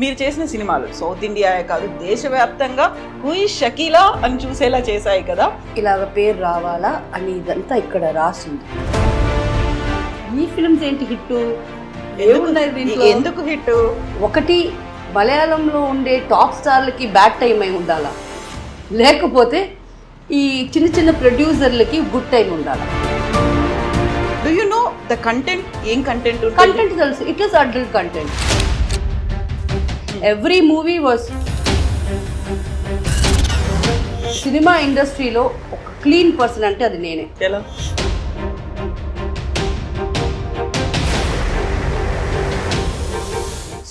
మీరు చేసిన సినిమాలు సౌత్ ఇండియాయే కాదు దేశవ్యాప్తంగా హుయి షకీలా అని చూసేలా చేశాయి కదా. ఇలాగ పేరు రావాలా అని ఇదంతా ఇక్కడ రాసింది. ఈ ఫిల్మ్స్ ఏంటి హిట్? ఎందుకు హిట్? ఒకటి, మలయాళంలో ఉండే టాప్ స్టార్లకి బ్యాడ్ టైం అయి ఉండాలా, లేకపోతే ఈ చిన్న చిన్న ప్రొడ్యూసర్లకి గుడ్ టైం ఉండాలా. Do you know the content? ఏం కంటెంట్? కంటెంట్ తెలుసు. It was adult content. Every movie was cinema ఇండస్ట్రీలో ఒక క్లీన్ పర్సన్ అంటే అది నేనే. ఎలా?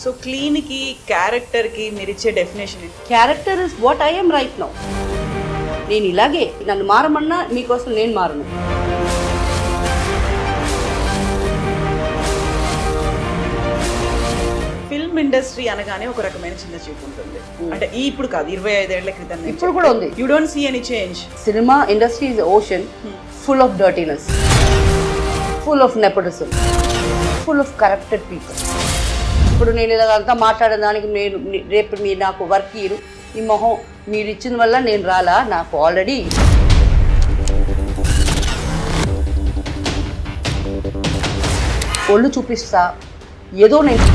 సో క్లీన్ కి క్యారెక్టర్ కి మీరు ఇచ్చే definition? Character is what I am right now. నేను ఇలాగే, నన్ను మారమన్నా మీకోసం నేను మారను. ఫిల్మ్ ఇండస్ట్రీ అనగానే ఒక రకమైన చిన్న చూపు ఉంటుంది. అంటే ఇప్పుడు కాదు, 25 ఏళ్ల క్రితం ఇప్పుడు కూడా ఉంది. You don't see any change. Cinema industry is ocean full of dirtiness, full of nepotism, full of corrupted people. ఇప్పుడు నేను ఇలాగంతా మాట్లాడడానికి నేను రేపు మీరు నాకు వర్క్ ఇరు, ఈ మొహం మీరు ఇచ్చిన వల్ల నేను రాలా, నాకు ఆల్రెడీ ఒళ్ళు చూపిస్తా ఏదో. నేను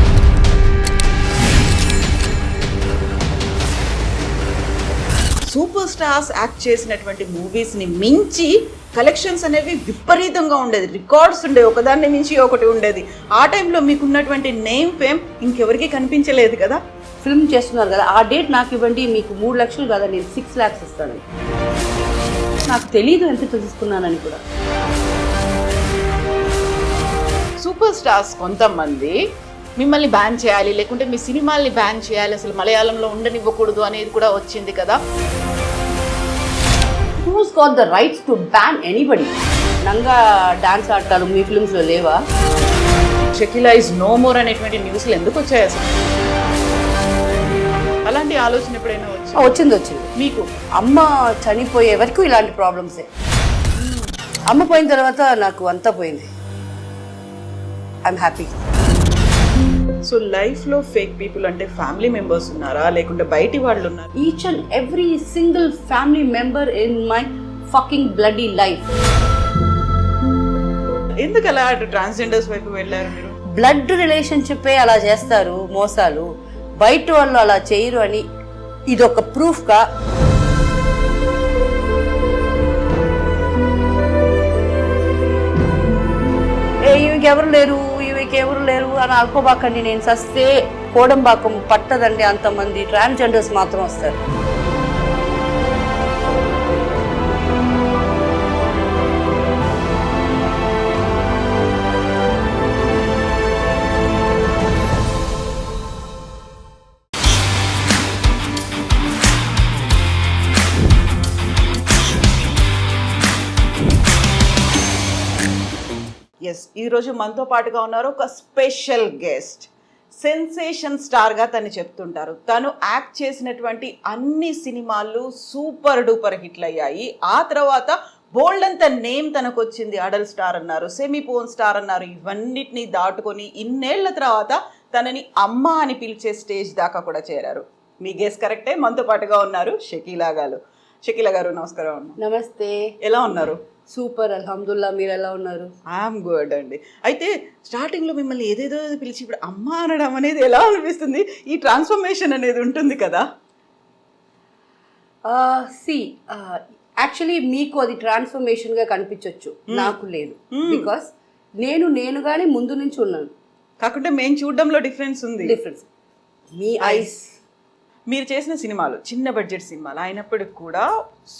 సూపర్ స్టార్స్ యాక్ట్ చేసినటువంటి మూవీస్ ని మించి కలెక్షన్స్ అనేవి విపరీతంగా ఉండేది, రికార్డ్స్ ఉండేవి, ఒకదాన్ని మించి ఒకటి ఉండేది. ఆ టైంలో మీకున్నటువంటి నేమ్ ఫేమ్ ఇంకెవరికి కనిపించలేదు కదా. ఫిల్మ్ చేస్తున్నారు కదా, ఆ డేట్ నాకు ఇవ్వండి, మీకు 3 లక్షలు కదా, నేను 6 lakhs ఇస్తాను. నాకు తెలీదు ఎంత తీసుకున్నానని కూడా. సూపర్ స్టార్స్ కొంతమంది మిమ్మల్ని బ్యాన్ చేయాలి, లేకుంటే మీ సినిమాల్ని బ్యాన్ చేయాలి, అసలు మలయాళంలో ఉండనివ్వకూడదు అనేది కూడా వచ్చింది కదా. Who's got the rights to ban anybody? నంగా డాన్స్ ఆడతారు మీ ఫిల్మ్స్లో లేవా? షకీలా ఇస్ నో మోర్ అనేటువంటి న్యూస్లు ఎందుకు వచ్చాయి అసలు? అలాంటి ఆలోచన ఎప్పుడైనా వచ్చింది మీకు? అమ్మ చనిపోయే వరకు ఇలాంటి ప్రాబ్లమ్సే. అమ్మ పోయిన తర్వాత నాకు అంతా పోయింది. I'm happy. సో లైఫ్ లో ఫేక్ పీపుల్ అంటే ఫ్యామిలీ మెంబర్స్ ఉన్నారా, లేకుంటే బయటి వాళ్ళు ఉన్నారా? Each and every single family member in my fucking bloody life. ఎందుకు అలా ట్రాన్స్జెండర్స్ వైపు వెళ్ళారు మీరు? బ్లడ్ రిలేషన్షిప్ అలా చేస్తారు మోసాలు, బయట వాళ్ళు అలా చేయరు అని ఇదొక ప్రూఫ్ గా. ఎవరు లేరు, ఎవరు లేరు అని అనుకోబాకండి. నేను సస్తే కోడంబాకం పట్టదండి, అంతమంది ట్రాన్స్జెండర్స్ మాత్రం వస్తారు. ఎస్, ఈరోజు మనతో పాటుగా ఉన్నారు ఒక స్పెషల్ గెస్ట్. సెన్సేషన్ స్టార్గా తను చెప్తుంటారు. తను యాక్ట్ చేసినటువంటి అన్ని సినిమాలు సూపర్ డూపర్ హిట్లు అయ్యాయి. ఆ తర్వాత బోల్డ్ అంత నేమ్ తనకు వచ్చింది. అడల్ట్ స్టార్ అన్నారు, సెమీ పోన్ స్టార్ అన్నారు. ఇవన్నిటిని దాటుకొని ఇన్నేళ్ల తర్వాత తనని అమ్మ అని పిలిచే స్టేజ్ దాకా కూడా చేరారు. మీ గెస్ కరెక్టే, మనతో పాటుగా ఉన్నారు షకీలా గారు. షకీలా గారు నమస్కారం. నమస్తే. ఎలా ఉన్నారు? సూపర్, అల్హమ్దుల్లా. మీరు ఎలా ఉన్నారు? ఐఎమ్ గుడ్ అండి. అయితే స్టార్టింగ్లో మిమ్మల్ని ఏదేదో పిలిచి ఇప్పుడు అమ్మ అనడం అనేది ఎలా అనిపిస్తుంది? ఈ ట్రాన్స్ఫర్మేషన్ అనేది ఉంటుంది కదా. యాక్చువల్లీ మీకు అది ట్రాన్స్ఫర్మేషన్గా కనిపించవచ్చు, నాకు లేదు. బికాస్ నేనుగానే ముందు నుంచి ఉన్నాను. కాకుంటే మేము చూడడంలో డిఫరెన్స్ ఉంది. డిఫరెన్స్ మీ ఐస్. మీరు చేసిన సినిమాలు చిన్న బడ్జెట్ సినిమాలు అయినప్పటికి కూడా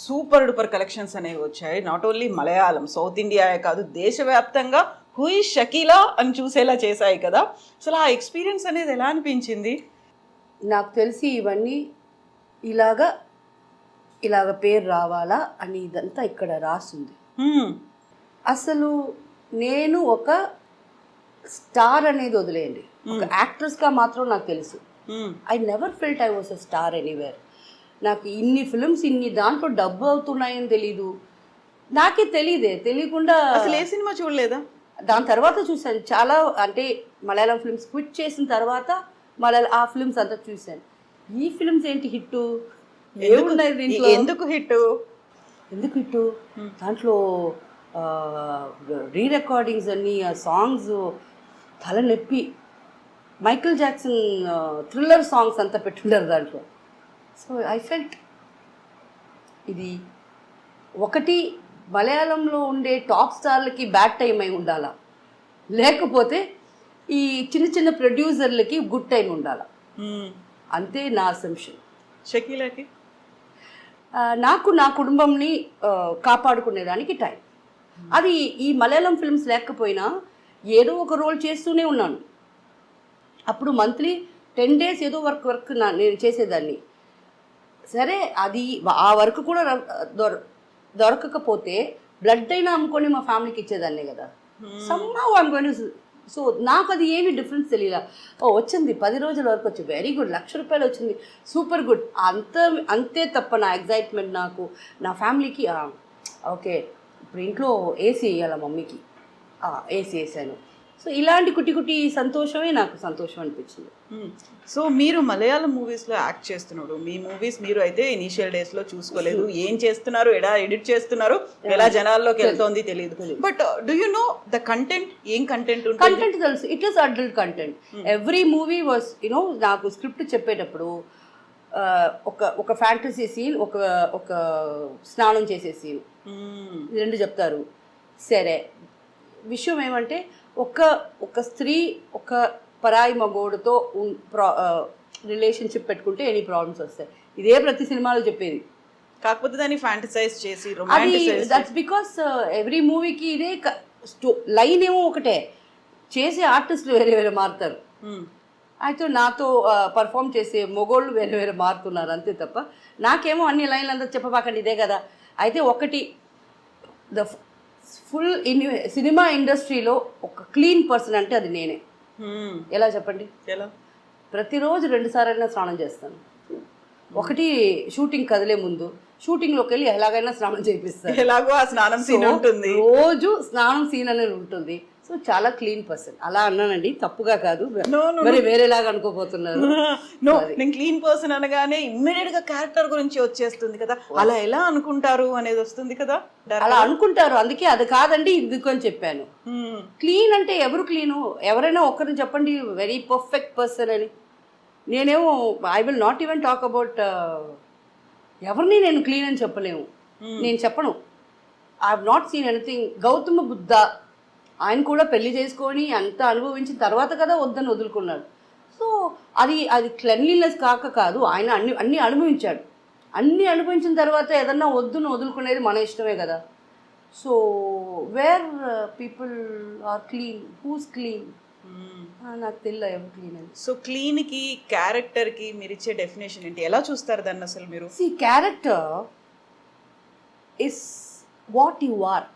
సూపర్ డూపర్ కలెక్షన్స్ అనేవి వచ్చాయి. నాట్ ఓన్లీ మలయాళం, సౌత్ ఇండియాయే కాదు దేశవ్యాప్తంగా హుయి షకీలా అని చూసేలా చేశాయి కదా. అసలు ఆ ఎక్స్పీరియన్స్ అనేది ఎలా అనిపించింది? నాకు తెలిసి ఇవన్నీ ఇలాగ పేరు రావాలా అని ఇదంతా ఇక్కడ రాసింది. అసలు నేను ఒక స్టార్ అనేది వదిలేయండి, ఒక యాక్ట్రెస్గా మాత్రం నాకు తెలుసు. I never felt I was a star anywhere. నాకు ఇన్ని ఫిల్మ్స్ ఇన్ని దాంట్లో డబ్బు అవుతున్నాయని తెలీదు, నాకే తెలియకుండా. అసలు ఏ సినిమా చూడలేదా? దాని తర్వాత చూసాను చాలా. అంటే మలయాళం ఫిల్మ్స్ క్విట్ చేసిన తర్వాత మళ్ళీ ఆ ఫిల్మ్స్ అంతా చూశాను. ఈ ఫిల్మ్స్ ఏంటి హిట్, ఏమున్నాయి దీంట్లో, ఎందుకు హిట్, ఎందుకు హిట్? దాంట్లో రీ రికార్డింగ్స్ అన్ని, ఆ సాంగ్స్ తలనొప్పి. మైకిల్ జాక్సన్ థ్రిల్లర్ సాంగ్స్ అంతా పెట్టున్నారు దాంట్లో. సో ఐ ఫెల్ట్ ఇది ఒకటి మలయాళంలో ఉండే టాప్ స్టార్లకి బ్యాడ్ టైం అయి ఉండాలా, లేకపోతే ఈ చిన్న చిన్న ప్రొడ్యూసర్లకి గుడ్ టైం ఉండాలా, అంతే నా అసంప్షన్. షకీలాకి నాకు నా కుటుంబంని కాపాడుకునేదానికి టైం. అది ఈ మలయాళం ఫిల్మ్స్ లేకపోయినా ఏదో ఒక రోల్ చేస్తూనే ఉన్నాను. అప్పుడు మంత్లీ 10 days ఏదో వర్క్ నేను చేసేదాన్ని. సరే అది ఆ వర్క్ కూడా దొరకకపోతే బ్లడ్ అయినా అమ్ముకొని మా ఫ్యామిలీకి ఇచ్చేదాన్నే కదా. Somehow I'm going to. So నాకు అది ఏమి డిఫరెన్స్ తెలియలా. వచ్చింది 10 రోజుల వరకు వచ్చి వెరీ గుడ్, ₹1,00,000 వచ్చింది, సూపర్ గుడ్. అంతే తప్ప నా ఎగ్జైట్మెంట్ నాకు నా ఫ్యామిలీకి ఓకే ఇప్పుడు ఇంట్లో ఏసీ వేయాల మమ్మీకి, ఏసీ వేసాను. సో ఇలాంటి కుట్టి సంతోషమే నాకు సంతోషం అనిపించింది. సో మీరు మలయాళం మూవీస్లో యాక్ట్ చేస్తున్నారు. మీ మూవీస్ మీరు అయితే ఇనీషియల్ డేస్లో చూసుకోలేదు, ఏం చేస్తున్నారు, ఎలా ఎడిట్ చేస్తున్నారు, ఎలా జనాల్లోకి వెళ్తోంది తెలియదు. But do you know the content, ఏం కంటెంట్ ఉంటుంది? కంటెంట్ తెలుసు, it is adult content. Every movie was you know, నాకు స్క్రిప్ట్ చెప్పేటప్పుడు ఒక ఫ్యాంటసీ సీన్, ఒక స్నానం చేసే సీన్, రెండు చెప్తారు. సరే, విషయం ఏమంటే ఒక స్త్రీ ఒక పరాయి మగోడుతో రిలేషన్షిప్ పెట్టుకుంటే ఎనీ ప్రాబ్లమ్స్ వస్తాయి. ఇదే ప్రతి సినిమాలో చెప్పేది. కాకపోతే దాన్ని ఫ్యాంటసైజ్ చేసి దట్స్ బికాస్ ఎవ్రీ మూవీకి ఇదే లైన్ ఏమో ఒకటే, చేసే ఆర్టిస్టులు వేరే వేరే మారుతారు. అయితే నాతో పర్ఫామ్ చేసే మొగోళ్ళు వేరే వేరే మారుతున్నారు, అంతే తప్ప నాకేమో అన్ని లైన్లు అంతా చెప్పబాకండి ఇదే కదా. అయితే ఒకటి, ద ఫుల్ సినిమా ఇండస్ట్రీలో ఒక క్లీన్ పర్సన్ అంటే అది నేనే. ఎలా చెప్పండి? ఎలా? ప్రతిరోజు 2 సార్లు స్నానం చేస్తాను. ఒకటి షూటింగ్ కదిలే ముందు, షూటింగ్లోకి వెళ్ళి ఎలాగైనా స్నానం చేపిస్తాను. ఎలాగో ఆ స్నానం సీన్ ఉంటుంది, రోజు స్నానం సీన్ అనేది ఉంటుంది. సో చాలా క్లీన్ పర్సన్. అలా అన్నానండి, తప్పుగా కాదు, మరి వేరేలాగా అనుకోపోతున్నారు. నో, నేను క్లీన్ పర్సన్ అనగానే ఇమ్మీడియట్ గా క్యారెక్టర్ గురించి వచ్చేస్తుంది కదా, అలా ఎలా అనుకుంటారు అనేది వస్తుంది కదా. అలా అనుకుంటారు, అందుకే అది కాదండి ఎందుకు అని చెప్పాను. క్లీన్ అంటే ఎవరు క్లీను? ఎవరైనా ఒక్కరిని చెప్పండి వెరీ పర్ఫెక్ట్ పర్సన్ అని. నేనేమో I will not even talk about ఎవరిని నేను క్లీన్ అని చెప్పలేము. నేను చెప్పను. I have not seen anything. Gautama Buddha ఆయన కూడా పెళ్లి చేసుకొని అంత అనుభవించిన తర్వాత కదా వద్దని వదులుకున్నాడు. సో అది క్లెన్లీనెస్ కాదు, ఆయన అన్ని అనుభవించాడు. అన్నీ అనుభవించిన తర్వాత ఏదన్నా వద్దును వదులుకునేది మన ఇష్టమే కదా. So where people are clean, who's clean? నాకు తెలియదు ఎవరు క్లీన్ అని. సో క్లీన్కి క్యారెక్టర్కి మీరు ఇచ్చే డెఫినేషన్ ఏంటి? ఎలా చూస్తారు దాన్ని అసలు మీరు? See, character is what you are.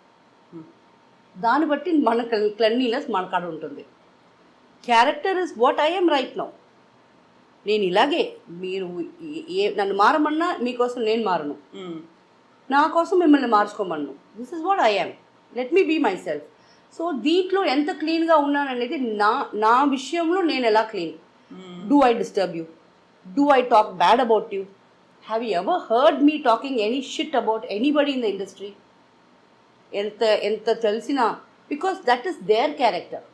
దాన్ని బట్టి మన క్లెన్లీనెస్ మన కాడ ఉంటుంది. Character is what I am right now. నేను ఇలాగే, మీరు నన్ను మారమన్నా మీకోసం నేను మారను, నా కోసం మిమ్మల్ని మార్చుకోమన్ను. This is what I am, let me be myself. So దీంట్లో ఎంత క్లీన్గా ఉన్నాననేది నా విషయంలో నేను ఎలా clean. Do I disturb you? Do I talk bad about you? Have you ever heard me talking any shit about anybody in the industry? ఎంత తెలిసినా, because that is their character.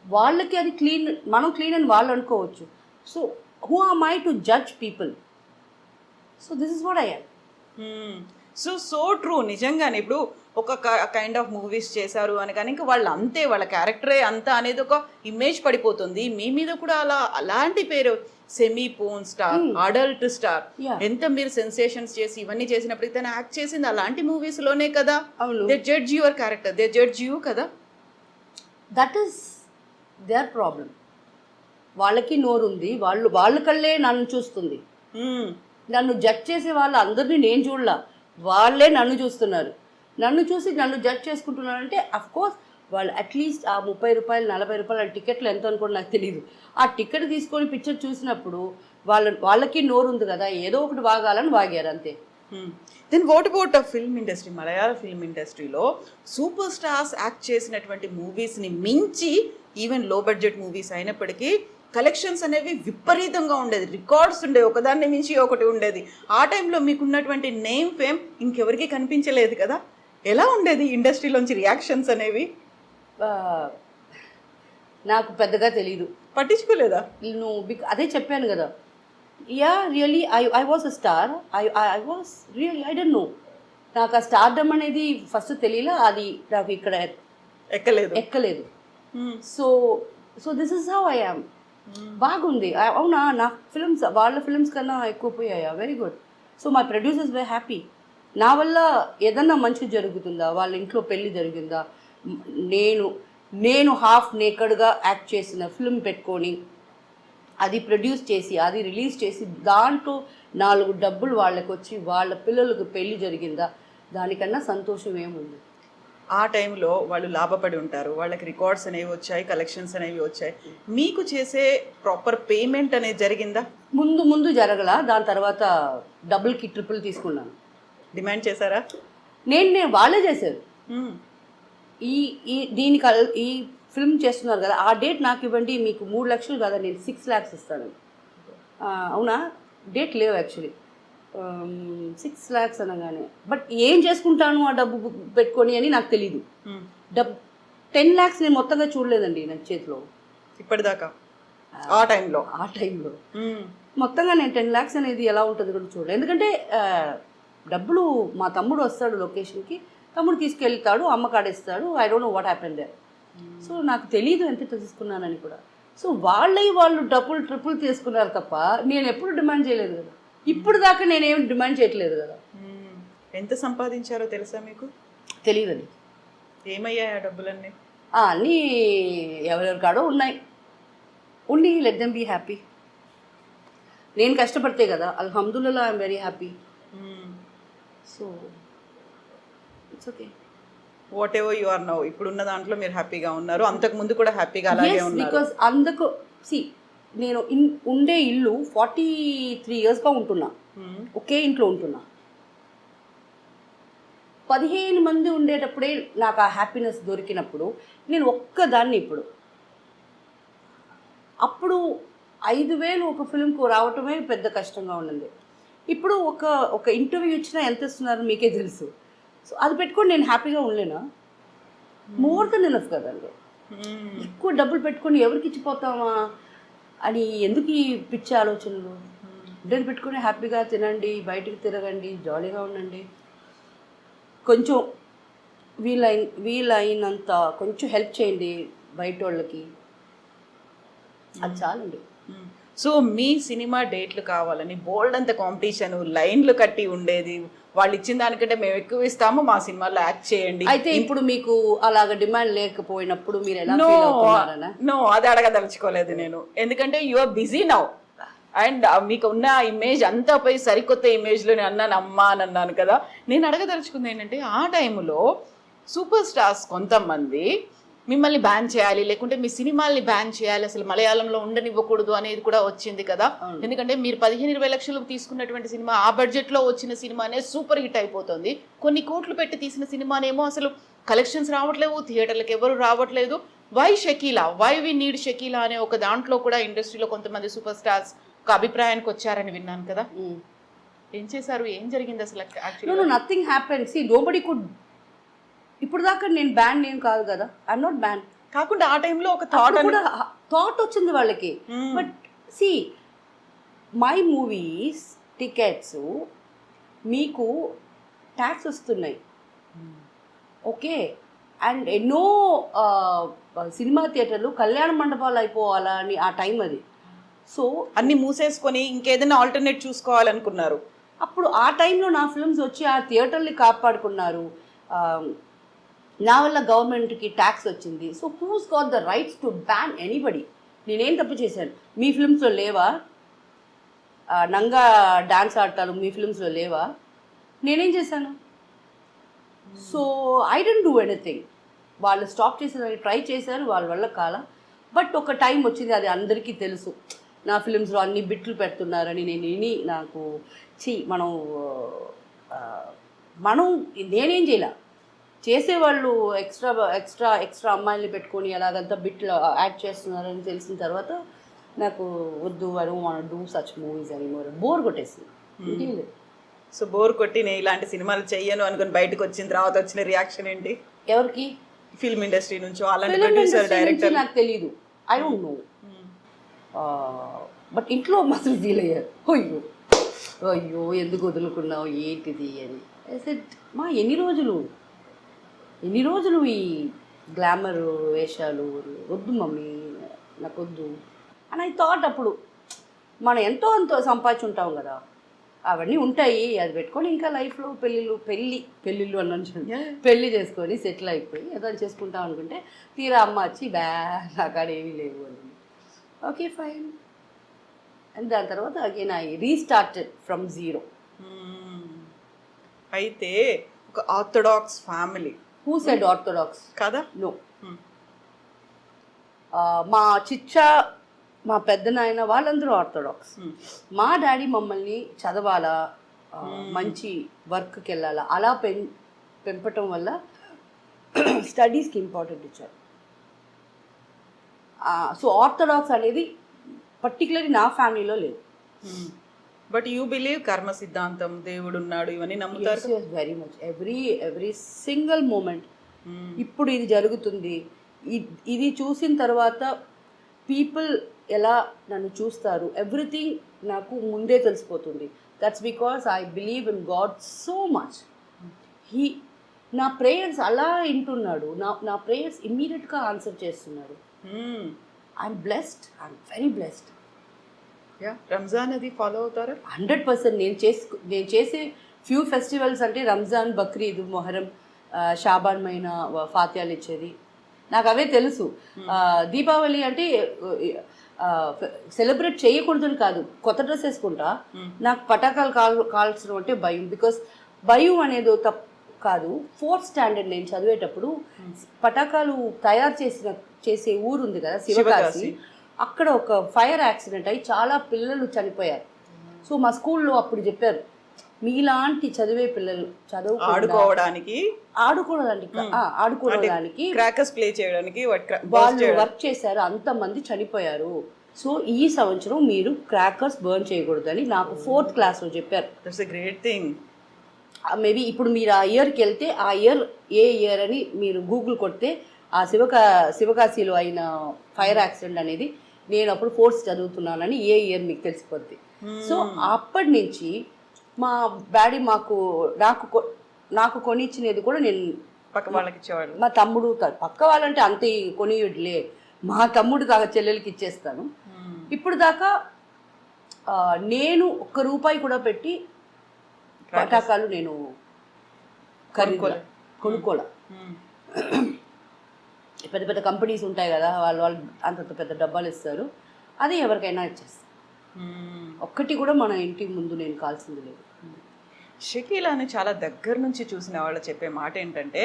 వాళ్ళకి అది క్లీన్, మనం క్లీన్ అని వాళ్ళు అనుకోవచ్చు. So who are my to judge people? So this is what I yam. So true. నిజంగానే ఇప్పుడు ఒక కైండ్ ఆఫ్ మూవీస్ చేశారు అని కానీ ఇంకా వాళ్ళు అంతే, వాళ్ళ క్యారెక్టరే అంతా అనేది ఒక ఇమేజ్ పడిపోతుంది. మీ మీద కూడా అలాంటి పేరు, semi porn star, adult star, ఎంత మీరు సెన్సేషన్స్ చేసి ఇవన్నీ చేసినప్పటికీ తను యాక్ట్ చేసింది అలాంటి మూవీస్ లోనే కదా. They judge your character, they judge you కదా. That is their problem. వాళ్ళకి నోరు ఉంది, వాళ్ళ కళ్ళే నన్ను చూస్తుంది. నన్ను జడ్జ్ చేసే వాళ్ళు అందరినీ నేను చూడలా, వాళ్ళే నన్ను చూస్తున్నారు. నన్ను చూసి నన్ను జడ్జ్ చేసుకుంటున్నారంటే అఫ్ కోర్స్ వాళ్ళు అట్లీస్ట్ ఆ ₹30, ₹40 టికెట్లు ఎంత అనుకోండి నాకు తెలియదు. ఆ టికెట్ తీసుకొని పిక్చర్ చూసినప్పుడు వాళ్ళకి నోరు ఉంది కదా, ఏదో ఒకటి వాగాలని వాగారు అంతే. Then what about film industry, Malayala film ఇండస్ట్రీలో సూపర్ స్టార్స్ యాక్ట్ చేసినటువంటి మూవీస్ని మించి ఈవెన్ లో బడ్జెట్ మూవీస్ అయినప్పటికీ కలెక్షన్స్ అనేవి విపరీతంగా ఉండేది, రికార్డ్స్ ఉండేవి, ఒకదాన్ని మించి ఒకటి ఉండేది. ఆ టైంలో మీకున్నటువంటి నేమ్ ఫేమ్ ఇంకెవరికి కనిపించలేదు కదా. ఎలా ఉండేది ఇండస్ట్రీలోంచి రియాక్షన్స్ అనేవి? నాకు పెద్దగా తెలీదు, పట్టించుకోలేదా? అదే చెప్పాను కదా. Really I was a star. I was really I don't no. నాకు ఆ స్టార్డమ్ అనేది ఫస్ట్ తెలియలే, అది నాకు ఇక్కడ ఎక్కలేదు. So this is how I am. బాగుంది. అవునా, నా ఫిల్మ్స్ వాళ్ళ ఫిల్మ్స్ కన్నా ఎక్కువ పోయాయా? Very good. So my producers very happy. నా వల్ల ఏదన్నా మంచి జరుగుతుందా, వాళ్ళ ఇంట్లో పెళ్ళి జరిగిందా, నేను హాఫ్ నేకడ్గా యాక్ట్ చేసిన ఫిల్మ్ పెట్టుకొని అది ప్రొడ్యూస్ చేసి అది రిలీజ్ చేసి దాంట్లో 4 డబ్బులు వాళ్ళకి వచ్చి వాళ్ళ పిల్లలకు పెళ్లి జరిగిందా, దానికన్నా సంతోషం ఏముంది? ఆ టైంలో వాళ్ళు లాభపడి ఉంటారు, వాళ్ళకి రికార్డ్స్ అనేవి వచ్చాయి, కలెక్షన్స్ అనేవి వచ్చాయి. మీకు చేసే ప్రాపర్ పేమెంట్ అనేది జరిగిందా? ముందు జరగల. దాని తర్వాత డబుల్కి ట్రిపుల్ తీసుకున్నాను. డిమాండ్ చేశారా? నేను వాళ్ళే చేశారు. ఈ ఫిల్మ్ చేస్తున్నారు కదా, ఆ డేట్ నాకు ఇవ్వండి, మీకు 3 లక్షలు కదా, నేను 6 lakhs ఇస్తాను. అవునా, డేట్ లేవు యాక్చువల్లీ. 6 lakhs అనగానే, బట్ ఏం చేసుకుంటాను ఆ డబ్బు పెట్టుకొని అని నాకు తెలీదు. 10 lakhs నేను మొత్తంగా చూడలేదండి నా చేతిలో ఇప్పటిదాకా. ఆ టైంలో మొత్తంగా నేను 10 lakhs అనేది ఎలా ఉంటుంది కూడా చూడలేదు. ఎందుకంటే డబ్బులు మా తమ్ముడు వస్తాడు లొకేషన్కి, తమ్ముడు తీసుకెళ్తాడు, అమ్మ కాడేస్తాడు. I don't know what happen there. So నాకు తెలీదు ఎంత తీసుకున్నానని కూడా. సో వాళ్ళు డబ్బులు ట్రిపుల్ తీసుకున్నారు తప్ప నేను ఎప్పుడు డిమాండ్ చేయలేదు కదా. ఇప్పుడు దాకా నేనేం డిమాండ్ చేయట్లేదు కదా. ఎంత సంపాదించారో తెలుసా మీకు? తెలియదండి. ఏమయ్యాయి ఆ డబ్బులన్నీ? అన్నీ ఎవరెవరి కాడో ఉన్నాయి. ఉండి లెట్ దెమ్ బీ హ్యాపీ. నేను కష్టపడితే కదా, అల్హమ్దుల్లా I'm very happy. So it's okay. Whatever you are now, ఇప్పుడున్న దాంట్లో మీరు హ్యాపీగా ఉన్నారు, అంతకు ముందు కూడా హ్యాపీగా అలాగే ఉన్నారు. బికాస్ అందుకు నేను ఉండే ఇల్లు 43 yearsగా ఉంటున్నా, ఒకే ఇంట్లో ఉంటున్నా. 15 మంది ఉండేటప్పుడే నాకు ఆ హ్యాపీనెస్ దొరికినప్పుడు నేను ఒక్కదాన్ని. అప్పుడు 5,000 ఒక ఫిల్మ్కు రావటమే పెద్ద కష్టంగా ఉన్నది. ఇప్పుడు ఒక ఇంటర్వ్యూ ఇచ్చినా ఎంత ఇస్తున్నారో మీకే తెలుసు. సో అది పెట్టుకొని నేను హ్యాపీగా ఉండలేనా? మోర్ దెన్ ఎనఫ్ కదండి. ఎక్కువ డబ్బులు పెట్టుకొని ఎవరికి ఇచ్చిపోతామా అని ఎందుకు ఈ పిచ్చి ఆలోచనలు? డబ్బులు పెట్టుకొని హ్యాపీగా తినండి, బయటికి తిరగండి, జాలీగా ఉండండి. కొంచెం వీలైనంత కొంచెం హెల్ప్ చేయండి బయట వాళ్ళకి, అది చాలండి. సో మీ సినిమా డేట్లు కావాలని బోల్డ్ అంత కాంపిటీషన్, లైన్లు కట్టి ఉండేది. వాళ్ళు ఇచ్చిన దానికంటే మేము ఎక్కువ ఇస్తాము, మా సినిమాలో యాక్ట్ చేయండి. అయితే ఇప్పుడు మీకు అలాగ డిమాండ్ లేకపోయినప్పుడు మీరు ఎలా ఫీల్ అవుతున్నారనా? నో, అది అడగదలుచుకోలేదు నేను. ఎందుకంటే you are busy now and మీకు ఉన్న ఇమేజ్ అంతా పోయి సరికొత్త ఇమేజ్లో నేను అన్నాను కదా. నేను అడగదలుచుకుంది ఏంటంటే, ఆ టైంలో సూపర్ స్టార్స్ కొంతమంది మిమ్మల్ని బ్యాన్ చేయాలి, లేకుంటే మీ సినిమాల్ని బ్యాన్ చేయాలి, అసలు మలయాళంలో ఉండనివ్వకూడదు అనేది కూడా వచ్చింది కదా. ఎందుకంటే మీరు 15-20 లక్షలు తీసుకున్నటువంటి సినిమా, ఆ బడ్జెట్లో వచ్చిన సినిమానే సూపర్ హిట్ అయిపోతుంది. కొన్ని కోట్లు పెట్టి తీసిన సినిమానేమో అసలు కలెక్షన్స్ రావట్లేవు, థియేటర్లకు ఎవరు రావట్లేదు. Why Shakeela, why we need Shakeela అనే ఒక దాంట్లో కూడా ఇండస్ట్రీలో కొంతమంది సూపర్ స్టార్స్ ఒక అభిప్రాయానికి వచ్చారని విన్నాను కదా. ఏం చేశారు, ఏం జరిగింది అసలు? Actually nothing happen. See nobody could. ఇప్పుడు దాకా నేను బ్యాన్ ఏం కాదు కదా, ఐఎమ్ నాట్ బ్యాన్. కాకుండా ఆ టైంలో ఒక థాట్ వచ్చింది వాళ్ళకి. But see my movies tickets మీకు ట్యాక్స్ వస్తున్నాయి, ఓకే. అండ్ ఎన్నో సినిమా థియేటర్లు కళ్యాణ మండపాలు అయిపోవాలా అని ఆ టైం అది. సో అన్ని మూసేసుకొని ఇంకేదైనా ఆల్టర్నేట్ చూసుకోవాలనుకున్నారు. అప్పుడు ఆ టైంలో నా ఫిల్మ్స్ వచ్చి ఆ థియేటర్ని కాపాడుకున్నారు. నా వల్ల గవర్నమెంట్కి ట్యాక్స్ వచ్చింది. So who's got the rights to ban anybody? నేనేం తప్పు చేశాను? మీ ఫిల్మ్స్లో లేవా నంగా డాన్స్ ఆడతారు? మీ ఫిల్మ్స్లో లేవా? నేనేం చేశాను? So I don't do anything. వాళ్ళు స్టాప్ చేసేదానికి ట్రై చేశారు, వాళ్ళ వల్ల కాల. బట్ ఒక టైం వచ్చింది, అది అందరికీ తెలుసు, నా ఫిల్మ్స్లో అన్ని బిట్లు పెడుతున్నారని. నేను నాకు మనం మనం నేనేం చేయాల చేసేవాళ్ళు ఎక్స్ట్రా ఎక్స్ట్రా ఎక్స్ట్రా అమ్మాయిల్ని పెట్టుకొని అలాగంతా బిట్లు యాడ్ చేస్తున్నారని తెలిసిన తర్వాత నాకు వద్దు I don't want to do such movies అని బోర్ కొట్టేసింది. ఇంకేం లేదు. సో బోర్ కొట్టి నేను ఇలాంటి సినిమాలు చెయ్యను అనుకుని బయటకు వచ్చిన తర్వాత వచ్చిన రియాక్షన్ ఏంటి? ఎవరికి? ఫిల్మ్ ఇండస్ట్రీ నుంచి అలాంటి ఫిల్మ్ ప్రొడ్యూసర్ ఇండస్ట్రీ నుంచి డైరెక్టర్ నాకు తెలియదు, ఐ డోంట్ నో. బట్ ఇంట్లో మాత్రం ఫీల్ అయ్యారు, అయ్యో అయ్యో ఎందుకు వదులుకున్నావు ఏంటిది అని. మా ఎన్ని రోజులు ఈ గ్లామర్ వేషాలు వద్దు మమ్మీ నాకు వద్దు అని ఐ థాట్. అప్పుడు మనం ఎంతో సంపాదించుంటాం కదా, అవన్నీ ఉంటాయి, అది పెట్టుకొని ఇంకా లైఫ్లో పెళ్ళిళ్ళు అన్నాను, పెళ్ళి చేసుకొని సెటిల్ అయిపోయి ఏదైనా చేసుకుంటాం అనుకుంటే తీరా అమ్మ వచ్చి నాకాడ ఏమీ లేవు అని. Okay fine. అండ్ దాని తర్వాత again I restarted from zero. అయితే ఒక orthodox family. Who said orthodox? కదా. నో. మా చిచ్చా మా పెద్ద నాయన వాళ్ళందరూ ఆర్థోడాక్స్. మా డాడీ మమ్మల్ని చదవాలా, మంచి వర్క్కి వెళ్ళాలా అలా పెంపటం వల్ల స్టడీస్కి ఇంపార్టెంట్ ఇచ్చారు. సో ఆర్థోడాక్స్ అనేది పర్టికులర్లీ నా ఫ్యామిలీలో లేదు. బట్ యూ బిలీవ్ కర్మ సిద్ధాంతం, దేవుడు ఉన్నాడు, ఇవన్నీ నమ్ముతారు? Very much. Every single moment. ఇప్పుడు ఇది జరుగుతుంది, ఇది చూసిన తర్వాత పీపుల్ ఎలా నన్ను చూస్తారు, ఎవ్రీథింగ్ నాకు ముందే తెలిసిపోతుంది. That's because I believe in God so much. నా ప్రేయర్స్ అలా వింటున్నాడు, నా ప్రేయర్స్ ఇమ్మీడియట్గా ఆన్సర్ చేస్తున్నాడు. I'm blessed, I'm very blessed. Ramzan అది ఫాలో అవుతారా? 100%. నేను చేసే ఫ్యూ ఫెస్టివల్స్ అంటే రంజాన్, బక్రీద్, మొహరం, షాబాన్ మైనా ఫాత్యాలు ఇచ్చేది నాకు అవే తెలుసు. దీపావళి అంటే సెలబ్రేట్ చేయకూడదని కాదు, కొత్త డ్రెస్ వేసుకుంటా. నాకు పటాకాలు కాల్చడం అంటే భయం. బికాస్ భయం అనేది తప్పు కాదు. 4th స్టాండర్డ్ నేను చదివేటప్పుడు పటాకాలు తయారు చేసే ఊరు ఉంది కదా శివకాశి, అక్కడ ఒక ఫైర్ యాక్సిడెంట్ అయ్యి చాలా పిల్లలు చనిపోయారు. సో మా స్కూల్లో అప్పుడు చెప్పారు, మీలాంటి చదివే పిల్లలు ఆడుకోవడానికి క్రాకర్స్ ప్లే చేయడానికి వాళ్ళు వర్క్ చేశారు, అంతమంది చనిపోయారు. సో ఈ సంవత్సరం మీరు క్రాకర్స్ బర్న్ చేయకూడదని నాకు 4th క్లాస్లో చెప్పారు. That's a great thing. Maybe ఇప్పుడు మీరు ఆ ఇయర్కి వెళ్తే ఆ ఇయర్ ఏ ఇయర్ అని మీరు గూగుల్ కొడితే ఆ శివకాశీలో అయిన ఫైర్ యాక్సిడెంట్ అనేది నేను అప్పుడు 4th చదువుతున్నానని ఏ ఇయర్ మీకు తెలిసిపోద్ది. సో అప్పటి నుంచి మా డాడీ నాకు కొనిచ్చినది కూడా నేను పక్క వాళ్ళకి ఇచ్చేవాడు. మా తమ్ముడు, పక్క వాళ్ళంటే అంత కొనియుడులే, మా తమ్ముడు దాకా చెల్లెలకి ఇచ్చేస్తాను. ఇప్పుడు దాకా నేను ₹1 కూడా పెట్టి పటాకాలు నేను కొనుక్కోలే. పెద్ద పెద్ద కంపెనీస్ ఉంటాయి కదా, వాళ్ళు అంత పెద్ద డబ్బాలు ఇస్తారు, అది ఎవరికైనా ఇచ్చేస్తారు. ఒక్కటి కూడా మన ఇంటి ముందు నేను కాల్సింది లేదు. షకీలాని చాలా దగ్గర నుంచి చూసిన వాళ్ళు చెప్పే మాట ఏంటంటే,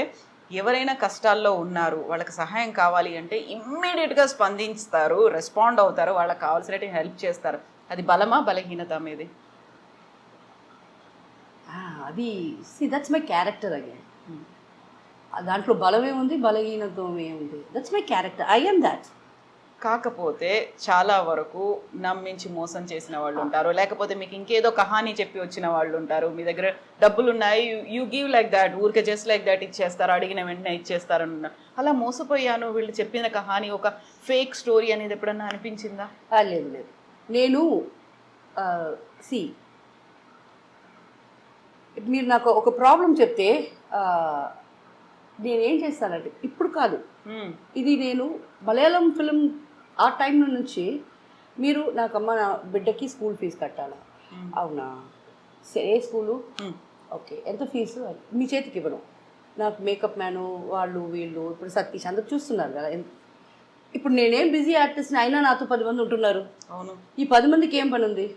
ఎవరైనా కష్టాల్లో ఉన్నారు, వాళ్ళకి సహాయం కావాలి అంటే ఇమ్మీడియట్గా స్పందిస్తారు, రెస్పాండ్ అవుతారు, వాళ్ళకి కావాల్సినట్టు హెల్ప్ చేస్తారు. అది బలమా బలహీనత మీది? అది దట్స్ మై క్యారెక్టర్ అగైన్. దాంట్లో బలమే ఉంది, బలహీనత్వమే ఉంది. That's my character, I am that. కాకపోతే చాలా వరకు నమ్మించి మోసం చేసిన వాళ్ళు ఉంటారు, లేకపోతే మీకు ఇంకేదో కహానీ చెప్పి వచ్చిన వాళ్ళు ఉంటారు. మీ దగ్గర డబ్బులు ఉన్నాయి, యూ గివ్ లైక్ దాట్, ఊరికే జస్ట్ లైక్ దాట్ ఇచ్చేస్తారు, అడిగిన వెంటనే ఇచ్చేస్తారన్న. అలా మోసపోయాను, వీళ్ళు చెప్పిన కహానీ ఒక ఫేక్ స్టోరీ అనేది ఎప్పుడన్నా అనిపించిందా? లేదు. నేను మీరు నాకు ఒక ప్రాబ్లం చెప్తే నేనేం చేస్తానంటే, ఇప్పుడు కాదు, ఇది నేను మలయాళం ఫిల్మ్ ఆ టైం నుంచి, మీరు నాకమ్మ నా బిడ్డకి స్కూల్ ఫీజు కట్టాలా? అవునా, ఏ స్కూలు? ఓకే, ఎంత ఫీజు? మీ చేతికి ఇవ్వను. నాకు మేకప్ మ్యాను వాళ్ళు వీళ్ళు ఇప్పుడు సతీష్ అందరు చూస్తున్నారు కదా. ఇప్పుడు నేనేం బిజీ ఆర్టిస్ట్ని, అయినా నాతో 10 మంది ఉంటున్నారు. అవును. ఈ 10 మందికి ఏం పని ఉంది?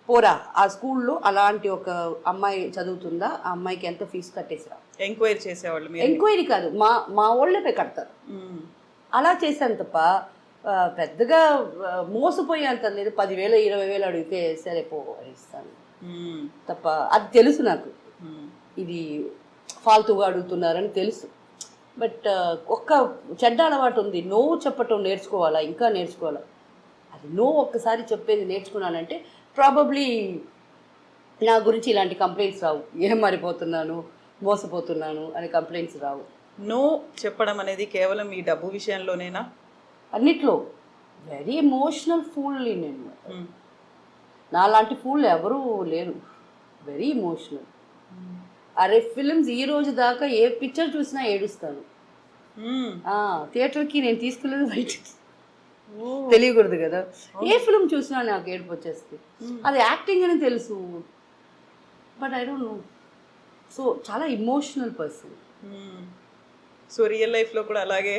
పోరా ఆ స్కూల్లో అలాంటి ఒక అమ్మాయి చదువుతుందా, ఆ అమ్మాయికి ఎంత ఫీజు కట్టేసిరా. ఎంక్వైరీ చేసేవాళ్ళు? ఎంక్వైరీ కాదు, మా వాళ్ళే పే కడతారు. అలా చేశాను తప్ప పెద్దగా మోసపోయేంత లేదు. 10,000 20,000 అడిగితే సరే పో ఇస్తాను తప్ప, అది తెలుసు నాకు. ఇది ఫాల్తుగా అడుగుతున్నారని తెలుసు. బట్ ఒక్క చెడ్డ అలవాటు ఉంది, నో చెప్పటం నేర్చుకోవాలా, ఇంకా నేర్చుకోవాలా. అది నో ఒక్కసారి చెప్పేది నేర్చుకున్నానంటే ప్రాబబ్లీ నా గురించి ఇలాంటి కంప్లైంట్స్ రావు. ఏం మారిపోతున్నాను, మోసపోతున్నాను అనే కంప్లైంట్స్ రావు. నో చెప్పడం అనేది కేవలం ఈ డబ్బు విషయంలోనేనా? అన్నిట్లో వెరీ ఎమోషనల్ ఫూల్ని నేను. నాలాంటి ఫూల్ ఎవరూ లేరు. Very emotional. అరే ఫిలిమ్స్ ఈ రోజు దాకా ఏ పిక్చర్ చూసినా ఏడుస్తాను. థియేటర్కి నేను తీసుకెళ్ళదు బయట, తెలియకూడదు కదా. ఏ ఫిలిం చూసినా నాకు ఏడుపు వచ్చేస్తుంది. అది యాక్టింగ్ అని తెలుసు, but I don't no. So చాలా ఇమోషనల్ పర్సన్. సో రియల్ లైఫ్లో కూడా అలాగే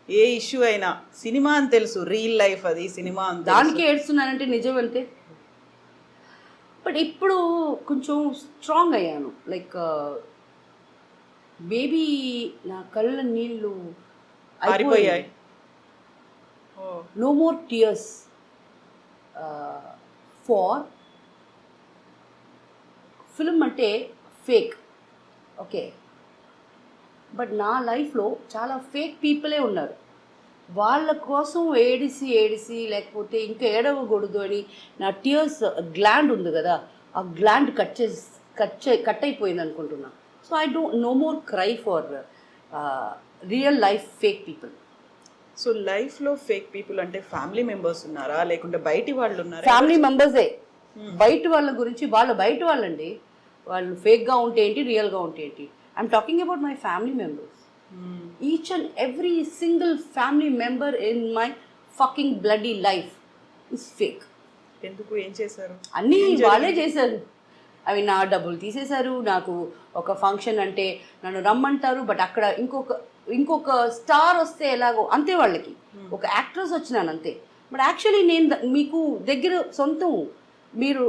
ఏ ఇష్యూ అయినా సినిమా అని తెలుసు, రియల్ లైఫ్ అది సినిమా అని దానికి ఏడుస్తున్నానంటే నిజం అంతే. బట్ ఇప్పుడు కొంచెం స్ట్రాంగ్ అయ్యాను. లైక్ బేబీ నా కళ్ళ నీళ్ళు అయిపోయాయి. No more tears for film అంటే ఫేక్, ఓకే. బట్ నా లైఫ్లో చాలా ఫేక్ పీపులే ఉన్నారు. వాళ్ళ కోసం ఏడిసి లేకపోతే ఇంకా ఏడవకూడదు అని నా టియర్స్ గ్లాండ్ ఉంది కదా, ఆ గ్లాండ్ కట్ అయిపోయింది అనుకుంటున్నా. So I don't no more cry for real life fake people. So లైఫ్లో ఫేక్ పీపుల్ అంటే ఫ్యామిలీ మెంబర్స్ ఉన్నారా లేకుంటే బయటి వాళ్ళు ఉన్నారా? ఫ్యామిలీ మెంబర్సే. బయట వాళ్ళ గురించి వాళ్ళు బయట వాళ్ళండి. వాళ్ళు ఫేక్గా ఉంటే ఏంటి, రియల్గా ఉంటే ఏంటి. I'm talking about my family members. Each and every single family member in my fucking bloody life is fake. ఎందుకు, ఏం చేశారు? అన్నీ వాళ్ళే చేశారు. అవి నా డబ్బులు తీసేశారు. నాకు ఒక ఫంక్షన్ అంటే నన్ను రమ్మంటారు, బట్ అక్కడ ఇంకొక స్టార్ వస్తే ఎలాగో అంతే, వాళ్ళకి ఒక యాక్ట్రెస్ వచ్చినాను అంతే. బట్ యాక్చువల్లీ నేను మీకు దగ్గర సొంతం. మీరు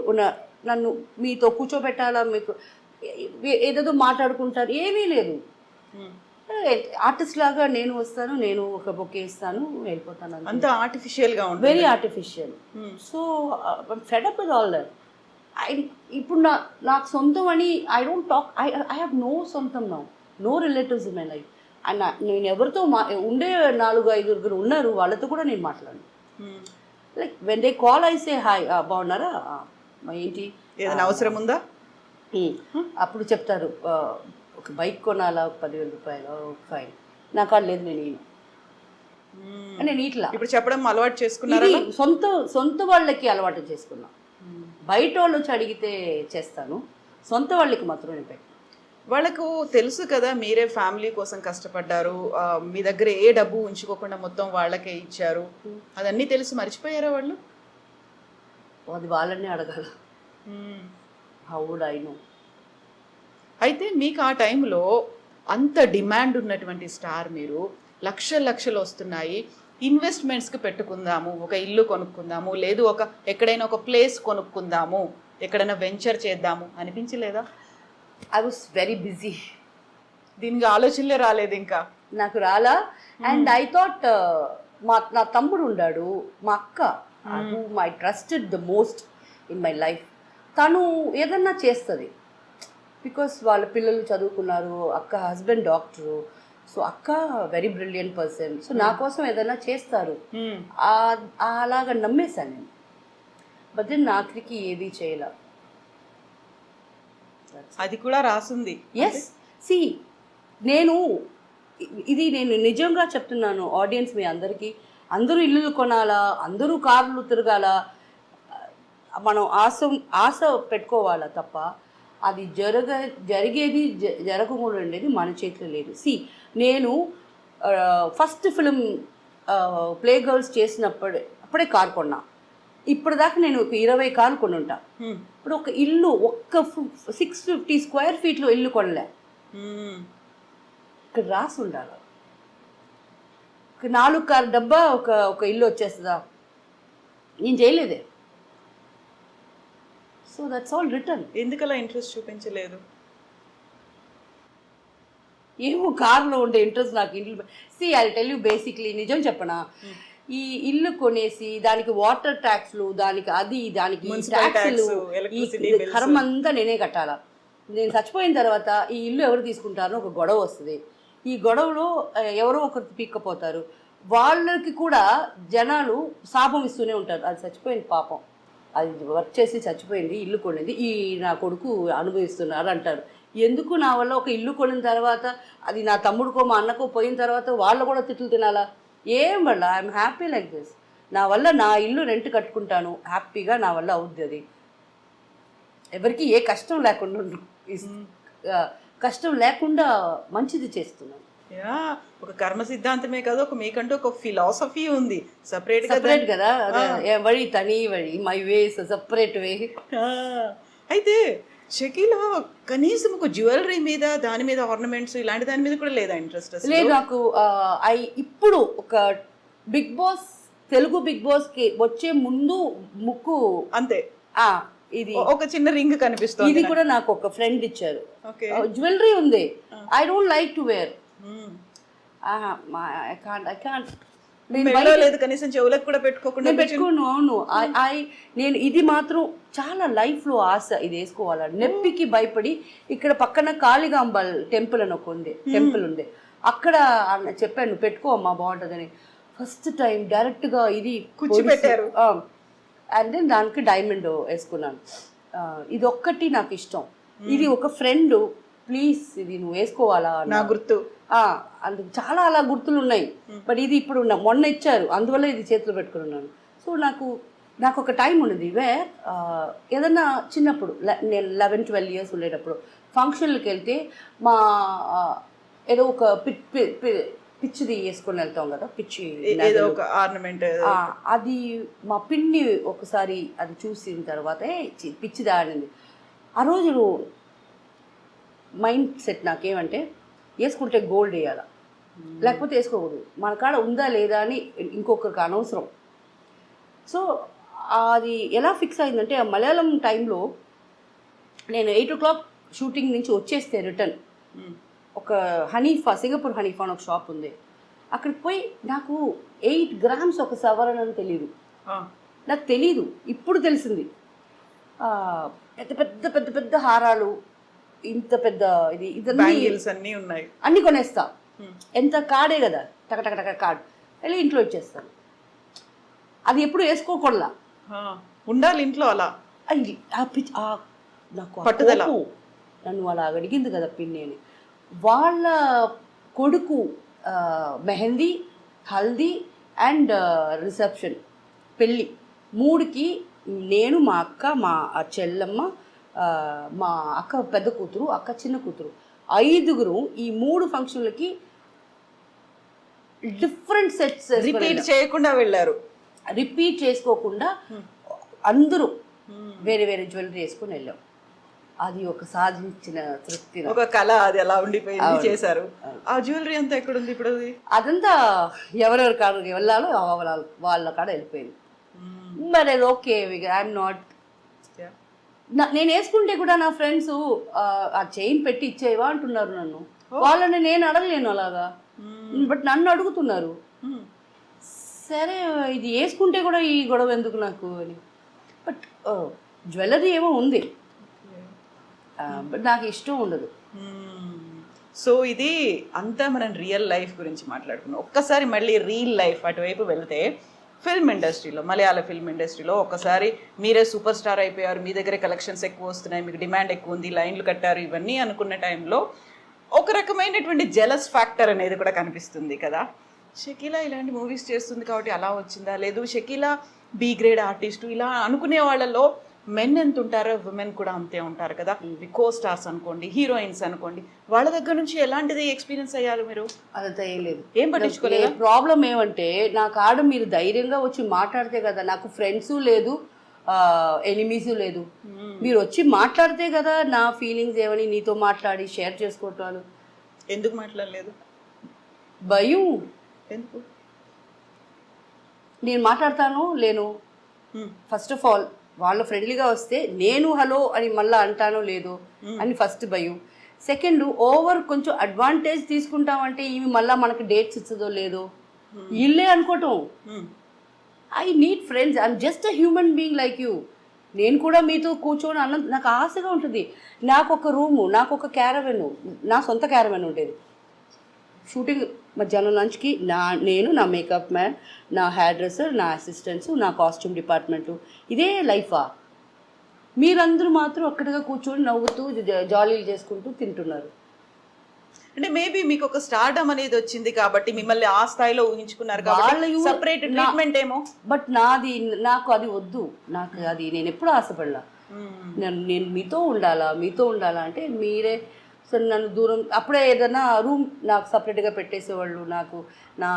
నన్ను మీతో కూర్చోబెట్టాలా, మీకు ఏదేదో మాట్లాడుకుంటారు, ఏమీ లేదు. ఆర్టిస్ట్ లాగా నేను వస్తాను, నేను ఒక బొకే ఇస్తాను, వెళ్ళిపోతాను. అంత ఆర్టిఫిషియల్ గా ఉంటుంది, very artificial. So fed up with all that. ఇప్పుడు నాకు సొంతం అని I don't talk. I have no సొంతం now, no relatives in my life. And నేను ఎవరితో ఉండే 4-5 ఉన్నారు, వాళ్ళతో కూడా నేను మాట్లాడను. Like when they call I say hi, బాగున్నారా, ఏంటి, ఏదైనా అవసరం ఉందా, అప్పుడు చెప్తారు ఒక బైక్ కొనాలా, 10,000 రూపాయలు, ఫైన్, నాకు అది లేదు, నేను ఇట్లా ఇప్పుడు చెప్పడం అలవాటు చేసుకున్నారా? సొంత వాళ్ళకి అలవాటు చేసుకున్నా. బయట వాళ్ళు వచ్చి అడిగితే చేస్తాను, సొంత వాళ్ళకి మాత్రం నేను పెట్టాను. వాళ్ళకు తెలుసు కదా మీరే ఫ్యామిలీ కోసం కష్టపడ్డారు, మీ దగ్గర ఏ డబ్బు ఉంచుకోకుండా మొత్తం వాళ్ళకే ఇచ్చారు, అదన్నీ తెలుసు. మర్చిపోయారా వాళ్ళు? అది వాళ్ళని అడగాల. How would I know? అయితే మీకు ఆ టైంలో అంత డిమాండ్ ఉన్నటువంటి స్టార్, మీరు లక్షలు వస్తున్నాయి, ఇన్వెస్ట్మెంట్స్కి పెట్టుకుందాము, ఒక ఇల్లు కొనుక్కుందాము, లేదు ఎక్కడైనా ఒక ప్లేస్ కొనుక్కుందాము, ఎక్కడైనా వెంచర్ చేద్దాము అనిపించలేదా? I was very busy. దీనికి ఆలోచనలే రాలేదు ఇంకా నాకు రాలా. అండ్ ఐ థాట్ నా తమ్ముడు ఉన్నాడు, మా అక్క, I trusted the most in my life. తను ఏదన్నా చేస్తుంది, బికాస్ వాళ్ళ పిల్లలు చదువుకున్నారు, అక్క హస్బెండ్ డాక్టరు, సో అక్క వెరీ బ్రిలియంట్ పర్సన్, సో నా కోసం ఏదైనా చేస్తారు, అలాగా నమ్మేశాను నేను. బట్ దెన్ ఆఖరికి ఏది చేయలే. అది కూడా రాసుంది. ఎస్, సి నేను నిజంగా చెప్తున్నాను ఆడియన్స్, మీ అందరికీ, అందరూ ఇల్లులు కొనాలా, అందరూ కార్లు తిరగాల, మనం ఆశ పెట్టుకోవాలా తప్ప అది జరిగేది జరగకూడదు ఉండేది మన చేతిలో లేదు. నేను ఫస్ట్ ఫిలిం ప్లే గర్ల్స్ అప్పుడే కారు కొన్నా. ఇప్పటిదాకా నేను ఒక 20 కార్లు కొని ఉంటా. ఇప్పుడు ఒక ఇల్లు, ఒక్క 650 స్క్వేర్ ఫీట్లో ఇల్లు కొనలే. ఇక్కడ రాసి ఉండాలి, ఒక 4 కార్ డబ్బా ఒక ఇల్లు వచ్చేస్తుందా? నేను చేయలేదే. So that's all return. ఎందుకలా ఇంట్రెస్ట్ చూపించలేదు? ఏమో కార్లో ఉండే ఇంట్రెస్ట్ నాకు. ఇంట్లో ఐ టెల్ యూ బేసిక్లీ, నిజం చెప్పనా, ఈ ఇల్లు కొనేసి దానికి వాటర్ ట్యాక్స్లు, దానికి ట్యాక్స్లు, ఈ కర్మ అంతా నేనే కట్టాలా. నేను చచ్చిపోయిన తర్వాత ఈ ఇల్లు ఎవరు తీసుకుంటారో ఒక గొడవ వస్తుంది. ఈ గొడవలో ఎవరో ఒకరు పీక్కపోతారు. వాళ్ళకి కూడా జనాలు శాపం ఇస్తూనే ఉంటారు. అది చచ్చిపోయింది పాపం, అది వర్క్ చేసి చచ్చిపోయింది, ఇల్లు కొనింది, ఈ నా కొడుకు అనుభవిస్తున్నారు అంటారు. ఎందుకు నా వల్ల ఒక ఇల్లు కొనిన తర్వాత అది నా తమ్ముడికో మా అన్నకో పోయిన తర్వాత వాళ్ళు కూడా తిట్లు తినాలా? ఏం వల్ల ఐఎమ్ హ్యాపీ లైక్ దిస్. నా వల్ల నా ఇల్లు రెంట్ కట్టుకుంటాను, హ్యాపీగా నా వల్ల అవుద్ది. అది ఎవరికి ఏ కష్టం లేకుండా కష్టం లేకుండా మంచిది చేస్తున్నాను. యా, ఒక కర్మ సిద్ధాంతమే కాదు, ఒక మీకంటూ ఒక ఫిలాసఫీ ఉంది సపరేట్ కదా. వഴി తని వഴി, మై వేస్ సపరేట్ వే. అయితే షకీలా కనీసం ఒక జ్యువెలరీ మీద, దాని మీద ఆర్నమెంట్స్ ఇలాంటి దాని మీద కూడా లేదా ఇంట్రెస్ట్? లేదు నాకు. ఇప్పుడు ఒక Bigg Boss, Telugu Bigg Boss కి వచ్చే ముందు ముక్కు అంతే. ఇది ఒక చిన్న రింగ్ కనిపిస్తుంది. ఇది కూడా నాకు ఒక ఫ్రెండ్ ఇచ్చారు. జ్యువెలరీ ఉంది. I don't like to wear. లేదు కనీసం చెవులకు కూడా పెట్టుకోకుండా పెట్టుకోను. అవును, నేను ఇది మాత్రం చాలా లైఫ్ లో ఆశ ఇది వేసుకోవాలని. నొప్పికి భయపడి ఇక్కడ పక్కన కాళికాంబల్ టెంపుల్ అని ఒక ఉంది, టెంపుల్ ఉంది, అక్కడ చెప్పాను పెట్టుకో అమ్మా బాగుంటుందని. ఫస్ట్ టైం డైరెక్ట్ గా ఇది కుచ్చి పెట్టారు. అండ్ దెన్ దానికి డైమండ్ వేసుకున్నాను. ఇది ఒక్కటి నాకు ఇష్టం. ఇది ఒక ఫ్రెండ్ ప్లీజ్ ఇది నువ్వు వేసుకోవాలా నా గుర్తు. అందుకు చాలా అలా గుర్తులు ఉన్నాయి. బట్ ఇది ఇప్పుడు మొన్న ఇచ్చారు, అందువల్ల ఇది చేతిలో పెట్టుకున్నాను. సో నాకు ఒక టైం ఉన్నది వేర్ ఏదన్నా చిన్నప్పుడు నేను 11-12 years ఉండేటప్పుడు ఫంక్షన్లకు వెళ్తే మా ఏదో ఒక పిచ్చిది వేసుకొని వెళ్తాం కదా, పిచ్చి ఒక ఆర్నమెంట్. అది మా పిన్ని ఒకసారి అది చూసిన తర్వాత పిచ్చిది ఆడింది. ఆ రోజు మైండ్ సెట్ నాకేమంటే వేసుకుంటే గోల్డ్ వేయాలా, లేకపోతే వేసుకోకూడదు. మన కాడ ఉందా లేదా అని ఇంకొకరికి అనవసరం. సో అది ఎలా ఫిక్స్ అయిందంటే మలయాళం టైంలో నేను 8 o'clock షూటింగ్ నుంచి వచ్చేస్తే రిటర్న్ ఒక హనీఫా, సింగపూర్ హనీఫా అని ఒక షాప్ ఉంది, అక్కడికి పోయి నాకు 8 grams ఒక సవరణ అని తెలియదు. నాకు తెలీదు, ఇప్పుడు తెలిసింది. పెద్ద పెద్ద పెద్ద పెద్ద హారాలు, ఇంత పెద్ద ఇదన్నీ ఉన్నాయి, అన్నీ కొనేస్తా. ఎంత కాడే కదా, టక కార్డ్ వెళ్ళి ఇంట్లో ఇచ్చేస్తాను. అది ఎప్పుడు వేసుకోకూడదా, ఉండాలి ఇంట్లో. అలా నాకు పట్టుదల, నన్ను అలా అడిగింది కదా పిన్ని అని. వాళ్ళ కొడుకు మెహందీ, హల్దీ అండ్ రిసెప్షన్, పెళ్ళి, 3కి నేను, మా అక్క, మా చెల్లమ్మ, మా అక్క పెద్ద కూతురు, అక్క చిన్న కూతురు, 5 ఈ 3 ఫంక్షన్లకి డిఫరెంట్ సెట్స్ రిపీట్ చేయకుండా వెళ్ళారు. రిపీట్ చేసుకోకుండా అందరూ వేరే వేరే జ్యువెలరీ వేసుకొని వెళ్ళాం. అది ఒక సాధించిన తృప్తి, ఒక కళ. అది అలా ఉండిపోయింది, చేశారు. ఆ జ్యువెలరీ అంతా ఎక్కడుంది ఇప్పుడు? అదంతా ఎవరెవరి కాడ వెళ్ళాలో వాళ్ళ కాడ వెళ్ళిపోయింది. మరి అది ఓకే, ఐఎమ్ నాట్. నేను వేసుకుంటే కూడా నా ఫ్రెండ్స్ ఆ చైన్ పెట్టి ఇచ్చేవా అంటున్నారు నన్ను. వాళ్ళని నేను అడగలేను అలాగా, బట్ నన్ను అడుగుతున్నారు. సరే ఇది వేసుకుంటే కూడా ఈ గొడవ ఎందుకు నాకు అని. బట్ జ్యువెలరీ ఏమో ఉంది, బట్ నాకు ఇష్టం ఉండదు. సో ఇది అంతా మనం రియల్ లైఫ్ గురించి మాట్లాడుకున్నాం. ఒక్కసారి మళ్ళీ రియల్ లైఫ్ అటువైపు వెళ్తే, ఫిల్మ్ ఇండస్ట్రీలో, మలయాళ ఫిల్మ్ ఇండస్ట్రీలో ఒక్కసారి మీరే సూపర్ స్టార్ అయిపోయారు, మీ దగ్గర కలెక్షన్స్ ఎక్కువ వస్తున్నాయి, మీకు డిమాండ్ ఎక్కువ ఉంది, లైన్లు కట్టారు, ఇవన్నీ అనుకున్న టైంలో ఒక రకమైనటువంటి జెలస్ ఫ్యాక్టర్ అనేది కూడా కనిపిస్తుంది కదా. షకీలా ఇలాంటి మూవీస్ చేస్తుంది కాబట్టి అలా వచ్చిందా, లేదు షకీలా బి గ్రేడ్ ఆర్టిస్టు ఇలా అనుకునే వాళ్ళలో మెన్ ఎంత ఉంటారో విమెన్ కూడా అంతే ఉంటారు కదా. కో స్టార్స్ అనుకోండి, హీరోయిన్స్ అనుకోండి, వాళ్ళ దగ్గర నుంచి ఎలాంటిది ఎక్స్పీరియన్స్ అయ్యారు మీరు? అదంతా ఏం లేదు, ఏం పట్టించుకోలేదు. ప్రాబ్లం ఏమంటే నాకు ఆడ మీరు ధైర్యంగా వచ్చి మాట్లాడితే కదా, నాకు ఫ్రెండ్స్ లేదు, ఎనిమీస్ లేదు, మీరు వచ్చి మాట్లాడితే కదా నా ఫీలింగ్స్ ఏమని నీతో మాట్లాడి షేర్ చేసుకోవటాలు. ఎందుకు మాట్లాడలేదు? భయం. ఎందుకు? నేను మాట్లాడతాను లేను. ఫస్ట్ ఆఫ్ ఆల్ వాళ్ళు ఫ్రెండ్లీగా వస్తే నేను హలో అని మళ్ళీ అంటానో లేదో అని ఫస్ట్ భయం. సెకండ్, ఓవర్ కొంచెం అడ్వాంటేజ్ తీసుకుంటామంటే ఇవి మళ్ళీ మనకి డేట్స్ ఇస్తుందో లేదో ఇల్లే అనుకోవటం. I need friends, I'm just a human being like you. నేను కూడా మీతో కూర్చొని అన్నం నాకు ఆశగా ఉంటుంది. నాకు ఒక రూము, నాకు ఒక క్యారవెన్, నా సొంత క్యారవెన్ ఉండేది. షూటింగ్ మధ్యాహ్నం లంచ్కి నేను, నా మేకప్ మ్యాన్, నా హెయిర్ డ్రెస్సర్, నా అసిస్టెంట్స్, నా కాస్ట్యూమ్ డిపార్ట్మెంటు, ఇదే లైఫా? మీరందరూ మాత్రం అక్కడగా కూర్చొని నవ్వుతూ జాలీలు చేసుకుంటూ తింటున్నారు. అంటే మేబీ మీకు ఒక స్టార్డమ్ అనేది వచ్చింది కాబట్టి మిమ్మల్ని ఆ స్థాయిలో ఊహించుకున్నారు కాబట్టి సెపరేట్ ట్రీట్మెంట్ ఏమో. బట్ నాకు అది వద్దు. నాకు అది నేను ఎప్పుడు ఆశపడలా. నేను మీతో ఉండాలా అంటే మీరే సరే నన్ను దూరం. అప్పుడే ఏదైనా రూమ్ నాకు సపరేట్గా పెట్టేసేవాళ్ళు. నాకు నా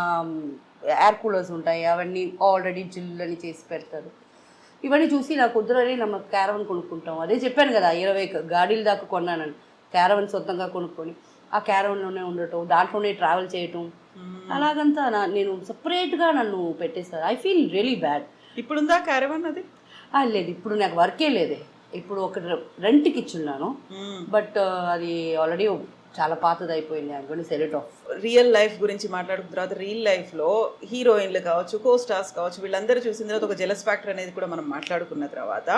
ఎయిర్ కూలర్స్ ఉంటాయి, అవన్నీ ఆల్రెడీ జిల్లని చేసి పెడతారు. ఇవన్నీ చూసి నాకు వద్దురని ನಮ್ಮ క్యారవన్ కొనుక్కుంటాం. అదే చెప్పాను కదా, 20 గాడీల దాకా కొన్నానని. క్యారవన్ సొంతంగా కొనుక్కొని ఆ క్యారవన్లోనే ఉండటం, దాంట్లోనే ట్రావెల్ చేయటం, అలాగంతా నేను సపరేట్గా నన్ను పెట్టేశారు. I feel really bad. ఇప్పుడుందా క్యారవన్ అది? లేదు, ఇప్పుడు నాకు వర్కే లేదే. ఇప్పుడు ఒక రెంట్కి ఇచ్చున్నాను, బట్ అది ఆల్రెడీ చాలా పాతది అయిపోయింది. అనుకోండి sell it of. Real life గురించి మాట్లాడుకున్న తర్వాత రియల్ లైఫ్లో హీరోయిన్లు కావచ్చు, కో స్టార్స్ కావచ్చు, వీళ్ళందరూ చూసిన తర్వాత ఒక జెలస్ ఫ్యాక్టర్ అనేది కూడా మనం మాట్లాడుకున్న తర్వాత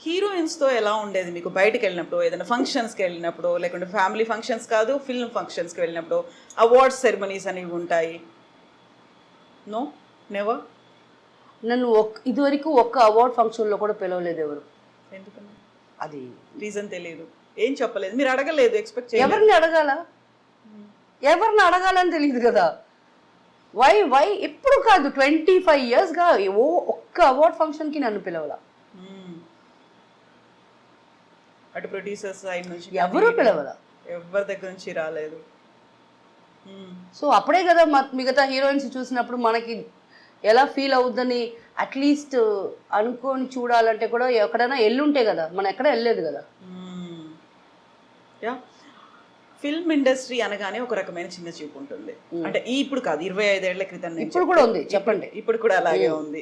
హీరోయిన్స్తో ఎలా ఉండేది మీకు? బయటకు వెళ్ళినప్పుడు, ఏదైనా ఫంక్షన్స్కి వెళ్ళినప్పుడు, లేకుంటే ఫ్యామిలీ ఫంక్షన్స్ కాదు ఫిల్మ్ ఫంక్షన్స్కి వెళ్ళినప్పుడు, అవార్డ్స్ సెరమనీస్ అనేవి ఉంటాయి. No, never. నన్ను ఇదివరకు ఒక్క అవార్డ్ ఫంక్షన్లో కూడా పిలవలేదు ఎవరు. ఎందుకని? అది రీజన్ తెలియదు, ఏం చెప్పలేదు, మీరు అడగలేదు, ఎక్స్పెక్ట్ చేయలేదు. ఎవరిని అడగాలని తెలియదు కదా. వై ఎప్పుడు కాదు 25 yearsగా ఒక్క అవార్డ్ ఫంక్షన్కి నన్ను పిలవలా. అటు ప్రొడ్యూసర్స్ సైడ్ నుంచి ఎవరు పిలవలా, ఎవరి దగ్గర నుంచి రాలేదు. సో అప్పుడే కదా మిగతా హీరోయిన్స్ చూసినప్పుడు మనకి ఎలా ఫీల్ అవుద్దని అట్లీస్ట్ అనుకొని చూడాలంటే కూడా ఎక్కడైనా ఎల్లుంటే కదా, మనం ఎక్కడ వెళ్ళలేదు కదా. యా, ఫిల్మ్ ఇండస్ట్రీ అనగానే ఒక రకమైన చిన్న చూపు ఉంటుంది. అంటే ఇప్పుడు కాదు, 25 ఏళ్ల క్రితం ఇప్పుడు కూడా ఉంది. చెప్పండి. ఇప్పుడు కూడా అలాగే ఉంది.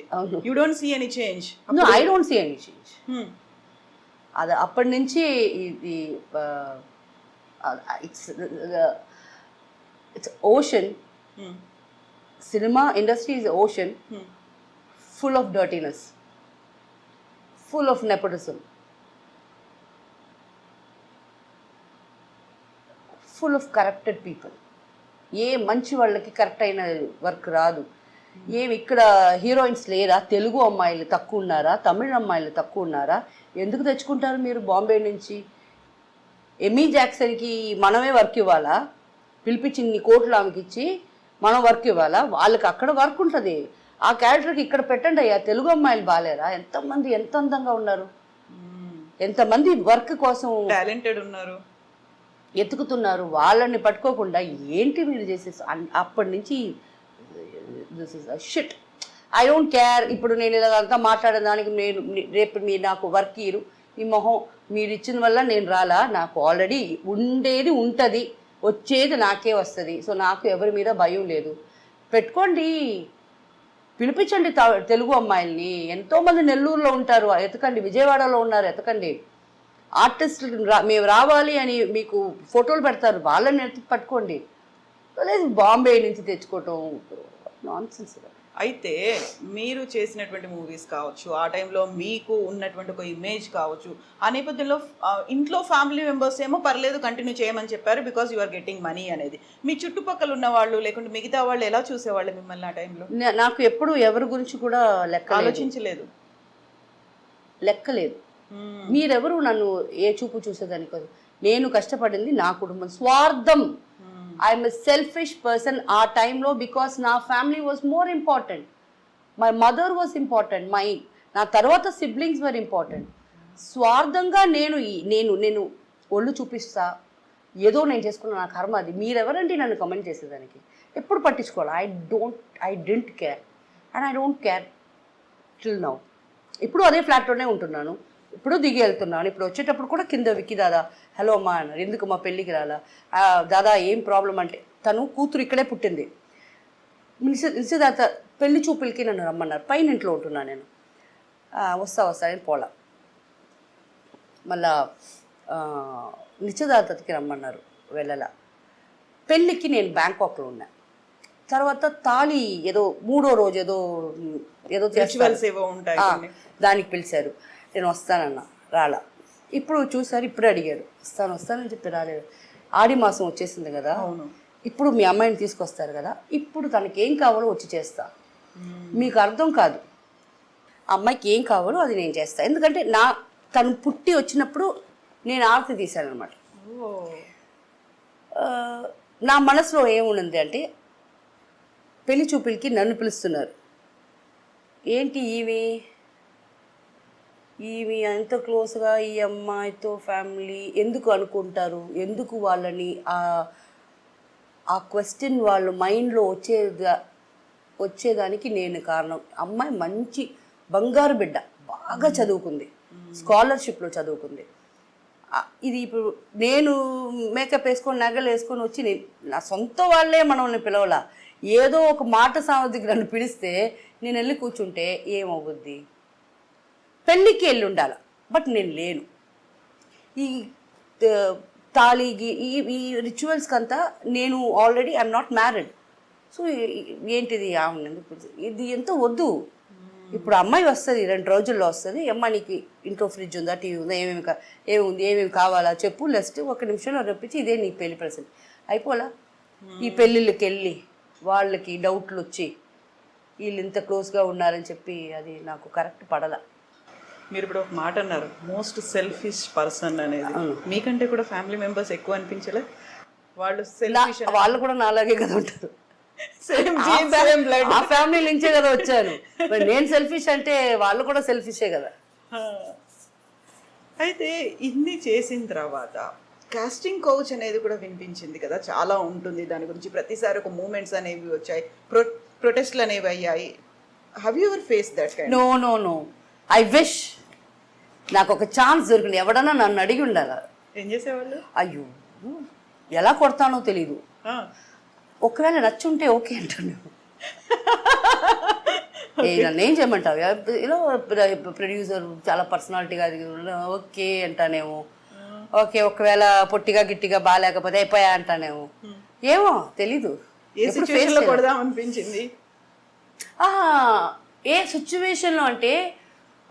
You don't see any change? I don't see any change. అది అప్పటి నుంచి ఇది it's ocean. Cinema industry is ocean, full of dirtiness, full of nepotism, full of corrupted people. ఏ మంచి వాళ్ళకి కరెక్ట్ అయిన వర్క్ రాదు. ఏమి ఇక్కడ హీరోయిన్స్ లేరా? తెలుగు అమ్మాయిలు తక్కువ ఉన్నారా? తమిళ అమ్మాయిలు తక్కువ ఉన్నారా? ఎందుకు తెచ్చుకుంటారు మీరు బాంబే నుంచి? ఎమీ జాక్సన్కి మనమే వర్క్ ఇవ్వాలా? పిలిపించి ఇన్ని కోట్లు ఆమెకి ఇచ్చి మనం వర్క్ ఇవ్వాలా? వాళ్ళకి అక్కడ వర్క్ ఉంటుంది. ఆ క్యారెక్టర్కి ఇక్కడ పెట్టండి అయ్యా. తెలుగు అమ్మాయిలు బాలేరా? ఎంతమంది ఎంత అందంగా ఉన్నారు, ఎంతమంది వర్క్ కోసం టాలెంటెడ్ ఉన్నారు, ఎతుకుతున్నారు. వాళ్ళని పట్టుకోకుండా ఏంటి మీరు చేసేసి అప్పటి నుంచి this is shit. I don't care. ఇప్పుడు నేను ఇలాగంతా మాట్లాడడానికి నేను రేపు మీరు నాకు వర్క్ ఇరు, ఈ మొహం మీరు ఇచ్చిన వల్ల నేను రాలా. నాకు ఆల్రెడీ ఉండేది ఉంటుంది, వచ్చేది నాకే వస్తుంది. సో నాకు ఎవరి మీద భయం లేదు. పెట్టుకోండి, పిలిపించండి తెలుగు అమ్మాయిల్ని. ఎంతోమంది నెల్లూరులో ఉంటారు, ఎతకండి. విజయవాడలో ఉన్నారు, ఎతకండి. ఆర్టిస్టులు మేము రావాలి అని మీకు ఫోటోలు పెడతారు, వాళ్ళని పట్టుకోండి. లేదు బాంబే నుంచి తెచ్చుకోవటం నాన్సెన్స్. అయితే మీరు చేసినటువంటి మూవీస్ కావచ్చు, ఆ టైంలో మీకు ఉన్నటువంటి ఒక ఇమేజ్ కావచ్చు, ఆ నేపథ్యంలో ఇంట్లో ఫ్యామిలీ మెంబర్స్ ఏమో పర్లేదు కంటిన్యూ చేయమని చెప్పారు because you are getting money అనేది. మీ చుట్టుపక్కల ఉన్న వాళ్ళు లేకుంటే మిగతా వాళ్ళు ఎలా చూసేవాళ్ళు మిమ్మల్ని ఆ టైంలో? నాకు ఎప్పుడు ఎవరి గురించి కూడా ఆలోచించలేదు, లెక్కలేదు. మీరెవరు నన్ను ఏ చూపు చూసేదాన్ని కాదు. నేను కష్టపడింది నా కుటుంబం. స్వార్థం. ఐఎమ్ ఎ సెల్ఫిష్ పర్సన్ ఆ టైంలో బికాస్ నా family was more important. My mother was important. నా తర్వాత సిబ్లింగ్స్ వర్ ఇంపార్టెంట్. స్వార్థంగా నేను ఒళ్ళు చూపిస్తా, ఏదో నేను చేసుకున్న నా కర్మ అది. మీరెవరంటే నన్ను కమెంట్ చేసేదానికి? ఎప్పుడు పట్టించుకోవాలి. I don't care and I don't care till now. ఇప్పుడు అదే ఫ్లాట్లోనే ఉంటున్నాను, ఇప్పుడు దిగి వెళ్తున్నాను. ఇప్పుడు వచ్చేటప్పుడు కూడా కింద విక్కి దాదా హలో అమ్మా అన్నారు. ఎందుకు మా పెళ్ళికి రాలా? దాదా ఏం ప్రాబ్లం అంటే, తను కూతురు ఇక్కడే పుట్టింది. నిశ్చితార్థ పెళ్లి చూపులకి నన్ను రమ్మన్నారు. పైన ఇంట్లో ఉంటున్నాను నేను. వస్తా అని పోలా. మళ్ళా నిశ్చితార్థకి రమ్మన్నారు, వెళ్ళలా. పెళ్ళికి నేను బ్యాంకాక్లో ఉన్నా. తర్వాత తాళి ఏదో 3వ రోజు ఏదో దానికి పిలిచారు. నేను వస్తానన్నా రాలా. ఇప్పుడు చూసారు, ఇప్పుడు అడిగాడు వస్తానని చెప్పి రాలేదు. ఆడి మాసం వచ్చేసింది కదా, అవును. ఇప్పుడు మీ అమ్మాయిని తీసుకొస్తారు కదా, ఇప్పుడు తనకి ఏం కావాలో వచ్చి చేస్తా. మీకు అర్థం కాదు, అమ్మాయికి ఏం కావాలో అది నేను చేస్తా. ఎందుకంటే తను పుట్టి వచ్చినప్పుడు నేను ఆరతి తీశాను అనమాట. నా మనసులో ఏముంది అంటే, పెళ్లి చూపులకి నన్ను పిలుస్తున్నారు, ఏంటి ఈవి ఎంత క్లోజ్గా ఈ అమ్మాయితో ఫ్యామిలీ ఎందుకు అనుకుంటారు, ఎందుకు వాళ్ళని ఆ క్వశ్చన్ వాళ్ళ మైండ్లో వచ్చేదానికి నేను కారణం. అమ్మాయి మంచి బంగారు బిడ్డ, బాగా చదువుకుంది, స్కాలర్షిప్లో చదువుకుంది. ఇది ఇప్పుడు నేను మేకప్ వేసుకొని నగలు వేసుకొని వచ్చి నా సొంత వాళ్ళే మనల్ని పిలవలా, ఏదో ఒక మాట సామర్థ్యం నన్ను పిలిస్తే నేను వెళ్ళి కూర్చుంటే ఏమవుద్ది? పెళ్ళికి వెళ్ళి ఉండాలి, బట్ నేను లేను. ఈ తాళికి ఈ రిచువల్స్కి అంతా నేను already I'm not married. So ఏంటిది ఇది ఎంతో వద్దు. ఇప్పుడు అమ్మాయి వస్తుంది, 2 రోజుల్లో వస్తుంది. అమ్మ నీకు ఇంట్లో ఫ్రిడ్జ్ ఉందా, టీవీ ఉందా, ఏమేమి కావాలా చెప్పు, లెస్ట్ 1 నిమిషంలో రప్పించి ఇదే నీకు పెళ్లి ప్రసెంట్ అయిపోలా. ఈ పెళ్ళిళ్ళకి వెళ్ళి వాళ్ళకి డౌట్లు వచ్చి వీళ్ళు ఇంత క్లోజ్గా ఉన్నారని చెప్పి అది నాకు కరెక్ట్ పడలా. మీరు ఇప్పుడు ఒక మాట అన్నారు, మోస్ట్ సెల్ఫిష్ పర్సన్ అనేది. మీకంటే కూడా ఫ్యామిలీ మెంబర్స్ ఎక్కువ అనిపించలే? వాళ్ళు కూడా నాలాగే కదా ఉంటారు, ఆ ఫ్యామిలీ నుంచే కదా వచ్చాను. మరి నేను సెల్ఫిష్ అంటే వాళ్ళు కూడా సెల్ఫిషే కదా. అయితే ఇన్ని చేసిన తర్వాత కాస్టింగ్ కౌచ్ అనేది కూడా వినిపించింది కదా, చాలా ఉంటుంది దాని గురించి. ప్రతిసారి ఒక మూమెంట్స్ అనేవి వచ్చాయి, ప్రొటెస్ట్లు అనేవి అయ్యాయి. Have you ever face that kind? No. I wish నాకు ఒక ఛాన్స్ దొరికింది, ఎవడన్నా నన్ను అడిగి ఉండాలి. ఏం చేసేవాళ్ళు? అయ్యో ఎలా కొడతానో తెలీదు. ఒకవేళ నచ్చుంటే ఓకే అంటాను. నన్ను ఏం చేయమంటావు, ఏదో ప్రొడ్యూసర్ చాలా పర్సనాలిటీగా ఓకే అంటానేమో, ఓకే ఒకవేళ పొట్టిగా గిట్టిగా బాగాలేకపోతే అయిపోయా అంటానేమో, ఏమో తెలీదు. ఏ సిచ్యువేషన్లో కొడదాం అనిపించింది? ఏ సిచ్యువేషన్లో అంటే,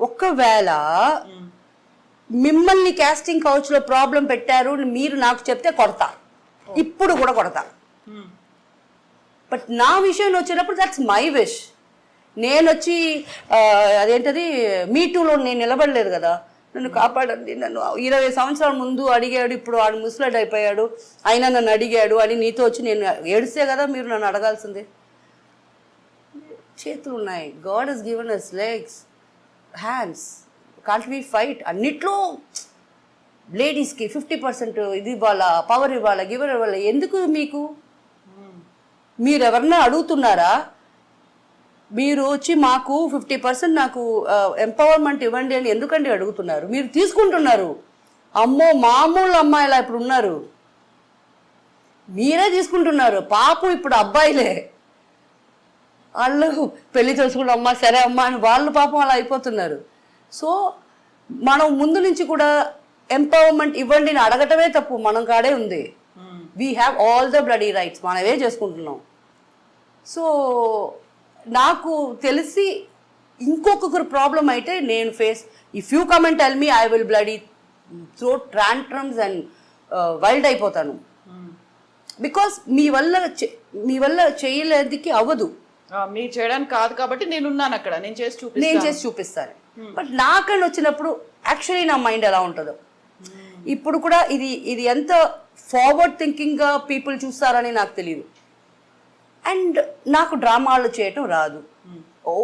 ఒకవేళ మిమ్మల్ని కాస్టింగ్ కౌచ్లో ప్రాబ్లం పెట్టారు మీరు నాకు చెప్తే కొడతా, ఇప్పుడు కూడా కొడతా. బట్ నా విషయంలో వచ్చేటప్పుడు దట్స్ మై విష్. నేను వచ్చి అదేంటది మీటూలో నేను నిలబడలేదు కదా, నన్ను కాపాడండి, నన్ను 20 సంవత్సరాల ముందు అడిగాడు, ఇప్పుడు వాడు ముసలాడు అయిపోయాడు, అయినా నన్ను అడిగాడు అని నీతో వచ్చి నేను ఏడిస్తే కదా మీరు నన్ను అడగాల్సిందే. చేతులు ఉన్నాయి, God has given us legs, hands, can't we fight. అన్నిట్లో లేడీస్కి 50% ఇది ఇవ్వాలా, పవర్ ఇవ్వాలా, గివర్ ఇవ్వాలా. ఎందుకు మీకు? మీరు ఎవరన్నా అడుగుతున్నారా? మీరు వచ్చి మాకు 50% నాకు ఎంపవర్మెంట్ ఇవ్వండి అని ఎందుకండి అడుగుతున్నారు? మీరు తీసుకుంటున్నారు. అమ్మో మామూలు అమ్మాయిలా ఇప్పుడు ఉన్నారు, మీరే తీసుకుంటున్నారు. పాపం ఇప్పుడు అబ్బాయిలే, వాళ్ళు పెళ్లి చేసుకుంటే అమ్మా సరే అమ్మా అని వాళ్ళు పాపం అలా అయిపోతున్నారు. సో మనం ముందు నుంచి కూడా ఎంపవర్మెంట్ ఇవ్వండి అని అడగటమే తప్పు, మనం కాడే ఉంది. We have all the bloody rights, మనమే చేసుకుంటున్నాం. సో నాకు తెలిసి ఇంకొకరు ప్రాబ్లం అయితే నేను face, if you come and tell me, I will bloody throw tantrums and wild అయిపోతాను. బికాస్ మీ వల్ల చేయలేదికి అవ్వదు. మీరు చేయడానికి కాదు కాబట్టి నేనున్నాను అక్కడ, నేను చేసి చూపిస్తాను. బట్ నాకని వచ్చినప్పుడు యాక్చువల్లీ నా మైండ్ ఎలా ఉంటుందో ఇప్పుడు కూడా ఇది ఎంత ఫార్వర్డ్ థింకింగ్గా పీపుల్ చూస్తారని నాకు తెలియదు. అండ్ నాకు డ్రామాలు చేయటం రాదు. ఓ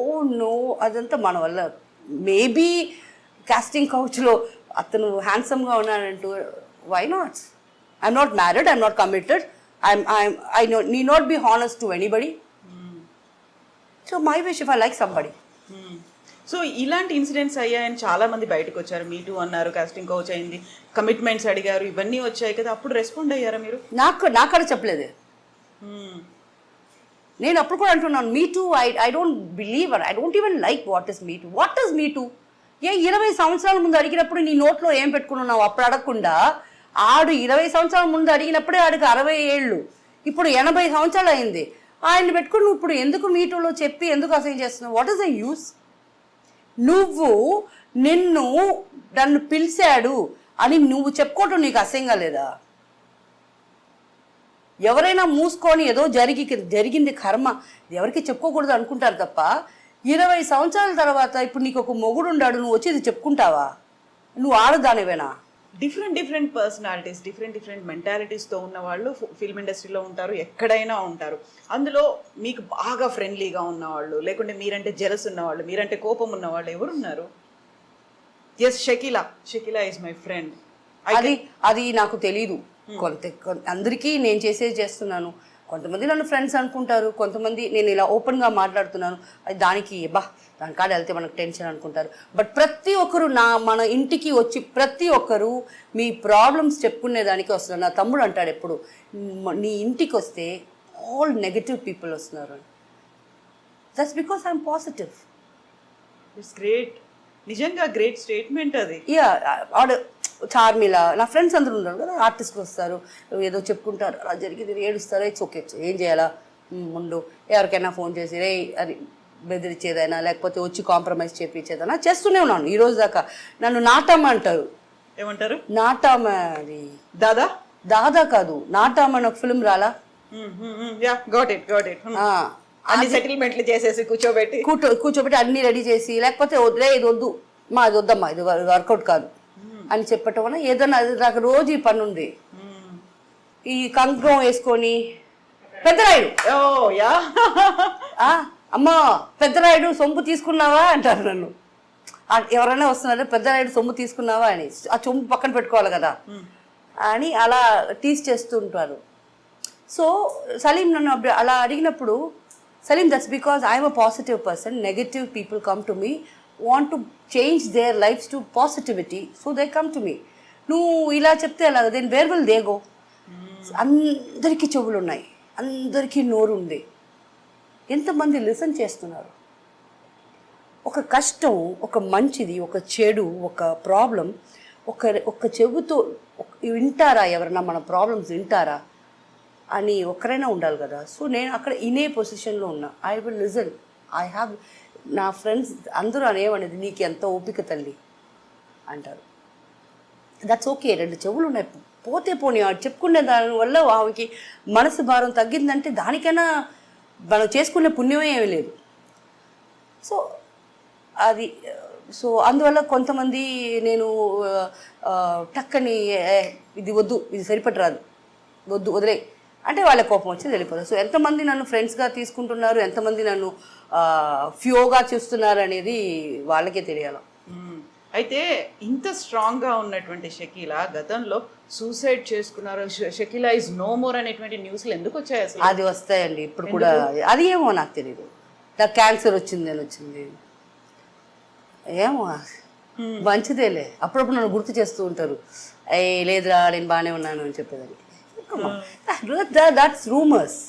నో, అదంతా మన వల్ల. మేబీ కాస్టింగ్ కౌచ్లో అతను హ్యాండ్సమ్గా ఉన్నాడంటూ, why not? I'm not married, I'm not committed, I need not be honest to anybody. So my wish if I like somebody. So ఇలాంటి ఇన్సిడెంట్స్ అయ్యాయని చాలా మంది బయటకు వచ్చారు, మీటూ అన్నారు, కాస్టింగ్ కౌచ్ అయింది, కమిట్మెంట్స్ అడిగారు, ఇవన్నీ వచ్చాయి కదా, అప్పుడు రెస్పాండ్ అయ్యారా మీరు? నాకడ చెప్పలేదు. నేను అప్పుడు కూడా అంటున్నాను, me too I don't believe, I don't even like what is me too. What is me too? 20 సంవత్సరాల ముందు అడిగినప్పుడు నీ నోట్లో ఏం పెట్టుకున్నావు? అప్పుడు అడగకుండా ఆడు 20 సంవత్సరాల ముందు అడిగినప్పుడే ఆడికి 60 ఏళ్ళు, ఇప్పుడు 80 సంవత్సరాలు అయింది. ఆయన్ని పెట్టుకుని నువ్వు ఇప్పుడు ఎందుకు మీటూలో చెప్పి ఎందుకు అసైన్ చేస్తున్నావు? What is the use? నిన్ను నన్ను పిలిచాడు అని నువ్వు చెప్పుకోవటం నీకు అసహ్యంగా లేదా? ఎవరైనా మూసుకొని ఏదో జరిగింది కర్మ ఎవరికి చెప్పుకోకూడదు అనుకుంటారు తప్ప 20 సంవత్సరాల తర్వాత ఇప్పుడు నీకు ఒక మొగుడు ఉండాడు, నువ్వు వచ్చి ఇది చెప్పుకుంటావా? నువ్వు ఆడదానివేనా? డిఫరెంట్ పర్సనాలిటీస్, డిఫరెంట్ మెంటాలిటీస్తో ఉన్న వాళ్ళు ఫిల్మ్ ఇండస్ట్రీలో ఉంటారు, ఎక్కడైనా ఉంటారు. అందులో మీకు బాగా ఫ్రెండ్లీగా ఉన్నవాళ్ళు, లేకుంటే మీరంటే జెలస్ ఉన్నవాళ్ళు, మీరంటే కోపం ఉన్నవాళ్ళు ఎవరున్నారు? Yes, Shakeela is my friend. అది నాకు తెలీదు. అందరికీ నేను చేస్తున్నాను. కొంతమంది నన్ను ఫ్రెండ్స్ అనుకుంటారు, కొంతమంది నేను ఇలా ఓపెన్గా మాట్లాడుతున్నాను అది దానికి దాని కాడ వెళ్తే మనకు టెన్షన్ అనుకుంటారు. బట్ ప్రతి ఒక్కరు మన ఇంటికి వచ్చి ప్రతి ఒక్కరు మీ ప్రాబ్లమ్స్ చెప్పుకునేదానికి వస్తున్నారు. నా తమ్ముడు అంటాడు ఎప్పుడు, నీ ఇంటికి వస్తే ఆల్ నెగటివ్ పీపుల్ వస్తున్నారు. That's because I'm positive. It's great, నిజంగా గ్రేట్ స్టేట్మెంట్ అది. చార్మిల నా ఫ్రెండ్స్ అందరూ ఉన్నారు కదా, ఆర్టిస్టులు వస్తారు, ఏదో చెప్పుకుంటారు, అలా జరిగింది ఏడుస్తారు. ఇట్స్ ఓకే, ఏం చేయాలా ముందు ఎవరికైనా ఫోన్ చేసి రే అది బెదిరించేదైనా లేకపోతే వచ్చి కాంప్రమైజ్ చేయించేదైనా చేస్తూనే ఉన్నాను ఈ రోజు దాకా. నన్ను నాటమ్మ అంటారు. ఏమంటారు? నాటమ్మ. అది దాదా కాదు, నాటమ్మ అని ఒక ఫిల్మ్ రాలా? అన్ని సెటిల్మెంట్లు చేసేసి కూర్చోబెట్టి అన్ని రెడీ చేసి లేకపోతే వదిలే ఇది వద్దు మా ఇది వద్దమ్మా ఇది వర్కౌట్ కాదు అని చెప్పటం వల్ల ఏదన్నా నాకు రోజు ఈ పని ఉంది. ఈ కంకణం వేసుకొని పెద్దరాయుడు అమ్మా పెద్దరాయుడు సొంపు తీసుకున్నావా అంటారు నన్ను. ఎవరైనా వస్తున్నారా పెద్దరాయుడు సొమ్ము తీసుకున్నావా అని, ఆ సొమ్ము పక్కన పెట్టుకోవాలి కదా అని అలా టీస్ చేస్తూ ఉంటారు. సో సలీం నన్ను అలా అడిగినప్పుడు, Salim, that's because I'm a positive person. Negative people come to me, want to change their lives to positivity, so they come to me. నువ్వు ఇలా చెప్తే అలాగ then where will they go? అందరికీ చెవులు ఉన్నాయి, అందరికీ నోరు ఉంది, ఎంతమంది లిసన్ చేస్తున్నారు? ఒక కష్టం, ఒక మంచిది, ఒక చెడు, ఒక ప్రాబ్లం ఒక చెవుతో వింటారా? ఎవరన్నా మన ప్రాబ్లమ్స్ వింటారా అని ఒక్కరైనా ఉండాలి కదా. సో నేను అక్కడ ఇనే పొజిషన్లో ఉన్నా. I will listen. I have నా ఫ్రెండ్స్ అందరూ అనేమనేది నీకు ఎంత ఓపిక తల్లి అంటారు. దట్స్ ఓకే, 2 చెవులు ఉన్నాయి, పోతే పోనీ చెప్పుకునే దానివల్ల ఆమెకి మనసు భారం తగ్గిందంటే దానికైనా మనం చేసుకునే పుణ్యమే ఏమీ లేదు. సో అది అందువల్ల కొంతమంది నేను టక్కని ఇది వద్దు, ఇది సరిపట్టరాదు, వద్దు వదిలే అంటే వాళ్ళ కోపం వచ్చి వెళ్ళిపోతారు. సో ఎంతమంది నన్ను ఫ్రెండ్స్గా తీసుకుంటున్నారు, ఎంతమంది నన్ను ఫ్యూగా చూస్తున్నారు అనేది వాళ్ళకే తెలియాలి. అయితే ఇంత స్ట్రాంగ్గా ఉన్నటువంటి షకీలా గతంలో సూసైడ్ చేసుకున్నారు, షకీలా ఈజ్ నో మోర్ అనేటువంటి న్యూస్లు ఎందుకు వచ్చాయి అసలు? అది వస్తాయండి ఇప్పుడు కూడా. అది ఏమో నాకు తెలియదు. నాకు క్యాన్సర్ వచ్చింది అని వచ్చింది ఏమో, మంచిదేలే. అప్పుడప్పుడు నన్ను గుర్తు చేస్తూ ఉంటారు, లేదురా నేను బాగానే ఉన్నాను అని చెప్పేదాన్ని. That's rumours.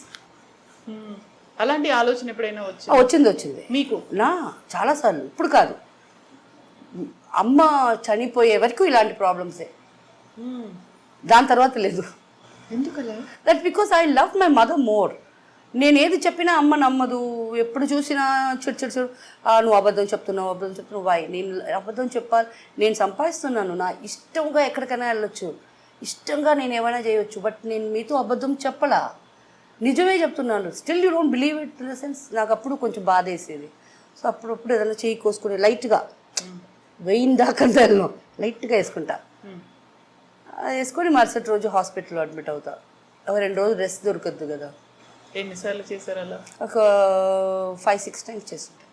అలాంటి ఆలోచన ఎప్పుడైనా వచ్చింది మీకు? చాలాసార్లు. ఇప్పుడు కాదు, అమ్మ చనిపోయే వరకు ఇలాంటి ప్రాబ్లమ్సే, దాని తర్వాత లేదు. ఎందుకలా? That because I love my mother more. నేను ఏది చెప్పినా అమ్మ నమ్మదు, ఎప్పుడు చూసినా చెడు నువ్వు అబద్ధం చెప్తున్నావు వాయ్. నేను అబద్ధం చెప్పాలి, నేను సంపాదిస్తున్నాను, నా ఇష్టంగా ఎక్కడికైనా వెళ్ళొచ్చు, ఇష్టంగా నేను ఏమైనా చేయొచ్చు, బట్ నేను మీతో అబద్ధం చెప్పలా, నిజమే చెప్తున్నాను. Still you don't believe it. In the sense నాకు అప్పుడు కొంచెం బాధ వేసేది. సో అప్పుడప్పుడు ఏదైనా చేయి కోసుకుని లైట్గా వెయిన్ దాకా వెళ్ళను, లైట్గా వేసుకుంటా. వేసుకొని మరుసటి రోజు హాస్పిటల్లో అడ్మిట్ అవుతా. 2 రోజులు రెస్ట్ దొరకద్దు కదా. ఎన్నిసార్లు చేశారు అలా? ఒక 5-6 టైమ్స్ చేస్తుంటా.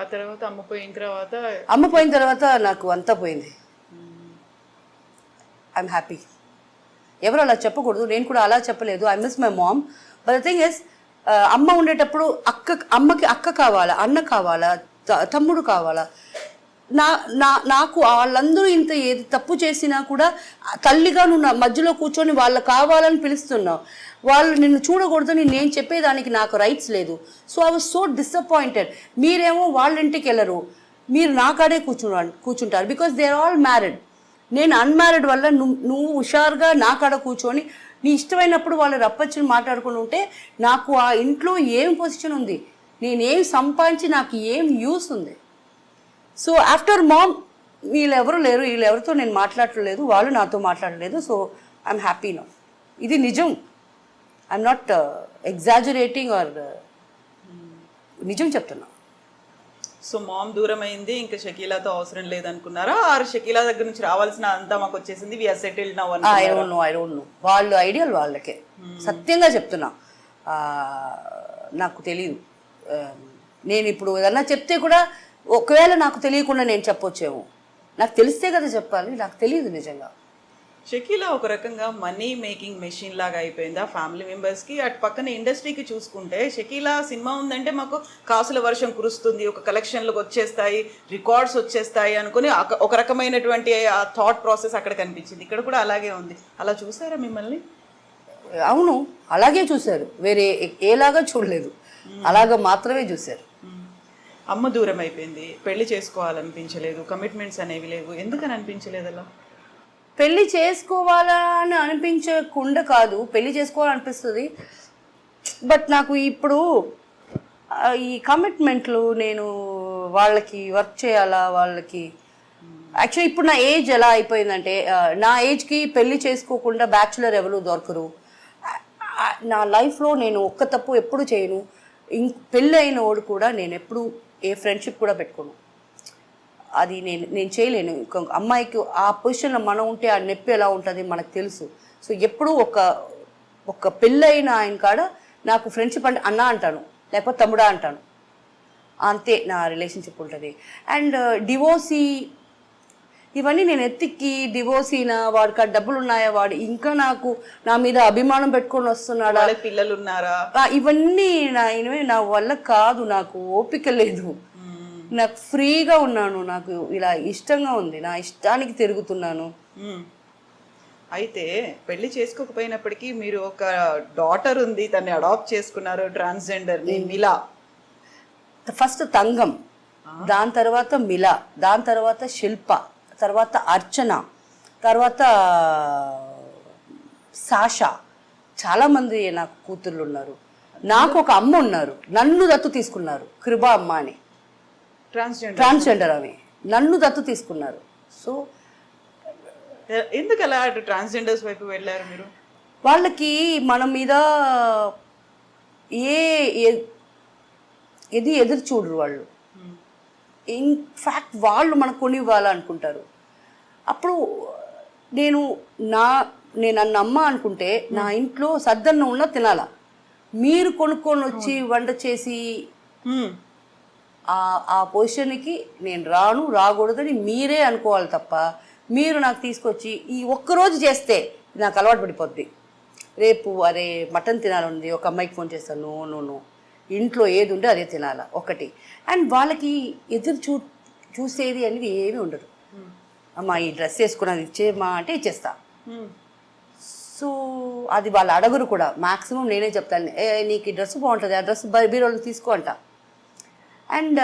ఆ తర్వాత అమ్మ పోయిన తర్వాత నాకు అంతా పోయింది. I'm happy. ఎవరు అలా చెప్పకూడదు, నేను కూడా అలా చెప్పలేదు. I miss my mom. But the thing is, అమ్మ ఉండేటప్పుడు అమ్మకి అక్క కావాలా, అన్న కావాలా, తమ్ముడు కావాలా. నాకు వాళ్ళందరూ ఇంత ఏది తప్పు చేసినా కూడా తల్లిగా నువ్వు నా మధ్యలో కూర్చొని వాళ్ళు కావాలని పిలుస్తున్నావు. వాళ్ళు నిన్ను చూడకూడదని నేను చెప్పేదానికి నాకు రైట్స్ లేదు. So I was so disappointed. మీరేమో వాళ్ళ ఇంటికి వెళ్ళరు, మీరు నా కాడే కూర్చుంటారు. Because they are all married. నేను అన్మ్యారీడ్ వల్ల నువ్వు హుషారుగా నా కాడ కూర్చొని నీ ఇష్టమైనప్పుడు వాళ్ళు రప్పచ్చుని మాట్లాడుకుని ఉంటే నాకు ఆ ఇంట్లో ఏం పొజిషన్ ఉంది, నేనేం సంపాదించి నాకు ఏం యూస్ ఉంది? సో ఆఫ్టర్ మామ్ వీళ్ళెవరు లేరు, వీళ్ళెవరితో నేను మాట్లాడలేదు, వాళ్ళు నాతో మాట్లాడలేదు. So I'm happy now. ఇది నిజం. ఐఎమ్ నాట్ ఎగ్జాజరేటింగ్ ఆర్ నిజం చెప్తున్నా. సో మామ్ దూరం అయింది, ఇంకా షకీలాతో అవసరం లేదనుకున్నారా? ఆర్ షకీలా దగ్గర నుంచి రావాల్సిన అంతా మాకు వచ్చేసింది, we are settled now I don't know. వాళ్ళు ఐడియల్ వాళ్ళకే. సత్యంగా చెప్తున్నా, నాకు తెలియదు. నేను ఇప్పుడు ఏదన్నా చెప్తే కూడా ఒకవేళ నాకు తెలియకుండా నేను చెప్పొచ్చేమో. నాకు తెలిస్తే కదా చెప్పాలి, నాకు తెలియదు నిజంగా. షకీలా ఒక రకంగా మనీ మేకింగ్ మెషిన్ లాగా అయిపోయిందా ఫ్యామిలీ మెంబర్స్కి? అటు పక్కన ఇండస్ట్రీకి చూసుకుంటే షకీలా సినిమా ఉందంటే మాకు కాసుల వర్షం కురుస్తుంది, ఒక కలెక్షన్లకు వచ్చేస్తాయి, రికార్డ్స్ వచ్చేస్తాయి అనుకుని ఒక రకమైనటువంటి ఆ థాట్ ప్రాసెస్ అక్కడ కనిపించింది. ఇక్కడ కూడా అలాగే ఉంది. అలా చూసారా మిమ్మల్ని? అవును, అలాగే చూశారు, వేరే ఏలాగా చూడలేదు, అలాగా మాత్రమే చూశారు. అమ్మ దూరం అయిపోయింది, పెళ్లి చేసుకోవాలనిపించలేదు, కమిట్మెంట్స్ అనేవి లేవు, ఎందుకని అనిపించలేదు అలా? పెళ్ళి చేసుకోవాలని అనిపించకుండా కాదు, పెళ్ళి చేసుకోవాలనిపిస్తుంది. బట్ నాకు ఇప్పుడు ఈ కమిట్మెంట్లు, నేను వాళ్ళకి వర్క్ చేయాలా, వాళ్ళకి యాక్చువల్లీ ఇప్పుడు నా ఏజ్ ఎలా అయిపోయిందంటే, నా ఏజ్కి పెళ్ళి చేసుకోకుండా బ్యాచులర్ ఎవరు దొరకరు. నా లైఫ్లో నేను ఒక్క తప్పు ఎప్పుడు చేయను. పెళ్ళి అయిన వాడు కూడా నేను ఎప్పుడు ఏ ఫ్రెండ్షిప్ కూడా పెట్టుకోను. అది నేను చేయలేను. అమ్మాయికి ఆ పొజిషన్లో మనం ఉంటే ఆ నొప్పి ఎలా ఉంటుంది మనకు తెలుసు. సో ఎప్పుడూ ఒక పెళ్ళైన ఆయన కాడ నాకు ఫ్రెండ్షిప్ అంటే అన్న అంటాను, లేకపోతే తమ్ముడా అంటాను, అంతే నా రిలేషన్షిప్ ఉంటుంది. అండ్ డివోర్సీ ఇవన్నీ నేను ఎత్తికి, డివోర్సీనా, వాడికి ఆ డబ్బులు ఉన్నాయా, వాడు ఇంకా నాకు నా మీద అభిమానం పెట్టుకొని వస్తున్నాడా, పిల్లలు ఉన్నారా, ఇవన్నీ నా వల్ల కాదు. నాకు ఓపిక లేదు, నాకు ఫ్రీగా ఉన్నాను, నాకు ఇలా ఇష్టంగా ఉంది, నా ఇష్టానికి తిరుగుతున్నాను. అయితే పెళ్లి చేసుకోకపోయినప్పటికీ మీరు ఒక డాటర్ ఉంది, తన్ని అడాప్ట్ చేసుకున్నారు, ట్రాన్స్జెండర్ మిలా. ఫస్ట్ తంగం, దాని తర్వాత మిలా, దాని తర్వాత శిల్ప, తర్వాత అర్చన, తర్వాత సాషా. చాలామంది నాకు కూతుర్లు ఉన్నారు. నాకు ఒక అమ్మ ఉన్నారు, నన్ను దత్తు తీసుకున్నారు, కృపా అమ్మ అని. ట్రాన్స్జెండర్ అవి నన్ను దత్తు తీసుకున్నారు. సో ఎందుకు అలా ట్రాన్స్జెండర్స్ వైపు వెళ్ళారు మీరు? వాళ్ళకి మన మీద ఏది ఎదురు చూడరు వాళ్ళు. ఇన్ఫ్యాక్ట్ వాళ్ళు మనకు కొని ఇవ్వాలనుకుంటారు. అప్పుడు నేను నన్ను అమ్మ అనుకుంటే నా ఇంట్లో సద్దన్నం ఉన్న తినాలా. మీరు కొనుక్కొని వచ్చి వంట చేసి ఆ పొజిషన్కి నేను రాకూడదని మీరే అనుకోవాలి తప్ప, మీరు నాకు తీసుకొచ్చి ఈ ఒక్కరోజు చేస్తే నాకు అలవాటు పడిపోద్ది. రేపు అరే మటన్ తినాలంది, ఒక అమ్మాయికి ఫోన్ చేస్తాను, నో ఇంట్లో ఏది ఉంటే అదే తినాలా ఒకటి. అండ్ వాళ్ళకి ఎదురు చూసేది అనేది ఏమీ ఉండదు. అమ్మా ఈ డ్రెస్ వేసుకున్నది ఇచ్చేమా అంటే ఇచ్చేస్తా. సో అది వాళ్ళు అడగరు కూడా. మ్యాక్సిమం నేనే చెప్తాను, నీకు ఈ డ్రెస్ బాగుంటుంది, ఆ డ్రెస్ బీరోలో తీసుకో అంట. అండ్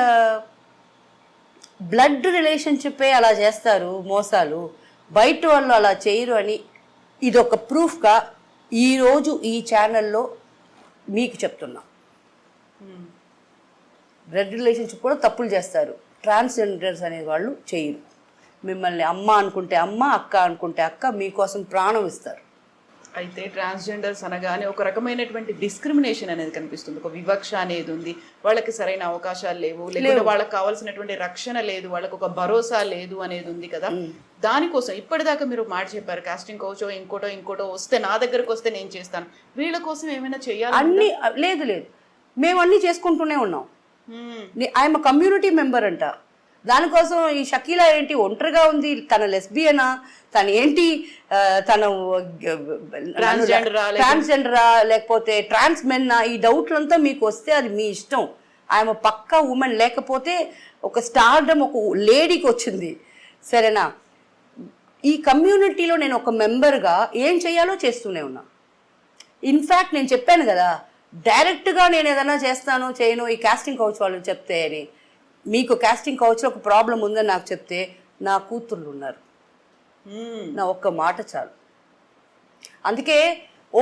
బ్లడ్ రిలేషన్షిప్పే అలా చేస్తారు మోసాలు, బయట వాళ్ళు అలా చేయరు అని ఇదొక ప్రూఫ్గా ఈరోజు ఈ ఛానల్లో మీకు చెప్తున్నా. బ్లడ్ రిలేషన్షిప్ కూడా తప్పులు చేస్తారు. ట్రాన్స్జెండర్స్ అనే వాళ్ళు చేయరు. మిమ్మల్ని అమ్మ అనుకుంటే అమ్మ, అక్క అనుకుంటే అక్క, మీకోసం ప్రాణం ఇస్తారు. అయితే ట్రాన్స్జెండర్స్ అనగానే ఒక రకమైనటువంటి డిస్క్రిమినేషన్ అనేది కనిపిస్తుంది, ఒక వివక్ష అనేది ఉంది. వాళ్ళకి సరైన అవకాశాలు లేవు, లేకపోతే వాళ్ళకి కావాల్సినటువంటి రక్షణ లేదు, వాళ్ళకి ఒక భరోసా లేదు అనేది ఉంది కదా. దానికోసం ఇప్పటిదాకా మీరు మాట చెప్పారు, కాస్టింగ్ కౌచో ఇంకోటో వస్తే నా దగ్గరకు వస్తే నేను చేస్తాను. వీళ్ళ కోసం ఏమైనా చేయాలి? అన్ని లేదు మేము అన్నీ చేసుకుంటూనే ఉన్నాం. ఐఎమ్ కమ్యూనిటీ మెంబర్ అంట. దానికోసం ఈ షకీలా ఏంటి ఒంటరిగా ఉంది, తన లెస్బియనా, తను ఏంటి, తను ట్రాన్స్జెండరా లేకపోతే ట్రాన్స్ మెన్నా, ఈ డౌట్లంతా మీకు వస్తే అది మీ ఇష్టం. ఆయన పక్కా ఉమెన్, లేకపోతే ఒక స్టార్డమ్ ఒక లేడీకి వచ్చింది, సరేనా? ఈ కమ్యూనిటీలో నేను ఒక మెంబర్గా ఏం చేయాలో చేస్తూనే ఉన్నా. ఇన్ఫ్యాక్ట్ నేను చెప్పాను కదా, డైరెక్ట్గా నేను ఏదైనా చేస్తానో చేయను ఈ కాస్టింగ్ కౌచ్ వాళ్ళు చెప్తే అని. మీకు కాస్టింగ్ కౌచ్లో ఒక ప్రాబ్లం ఉందని నాకు చెప్తే నా కూతుర్లు ఉన్నారు, నా ఒక్క మాట చాలు. అందుకే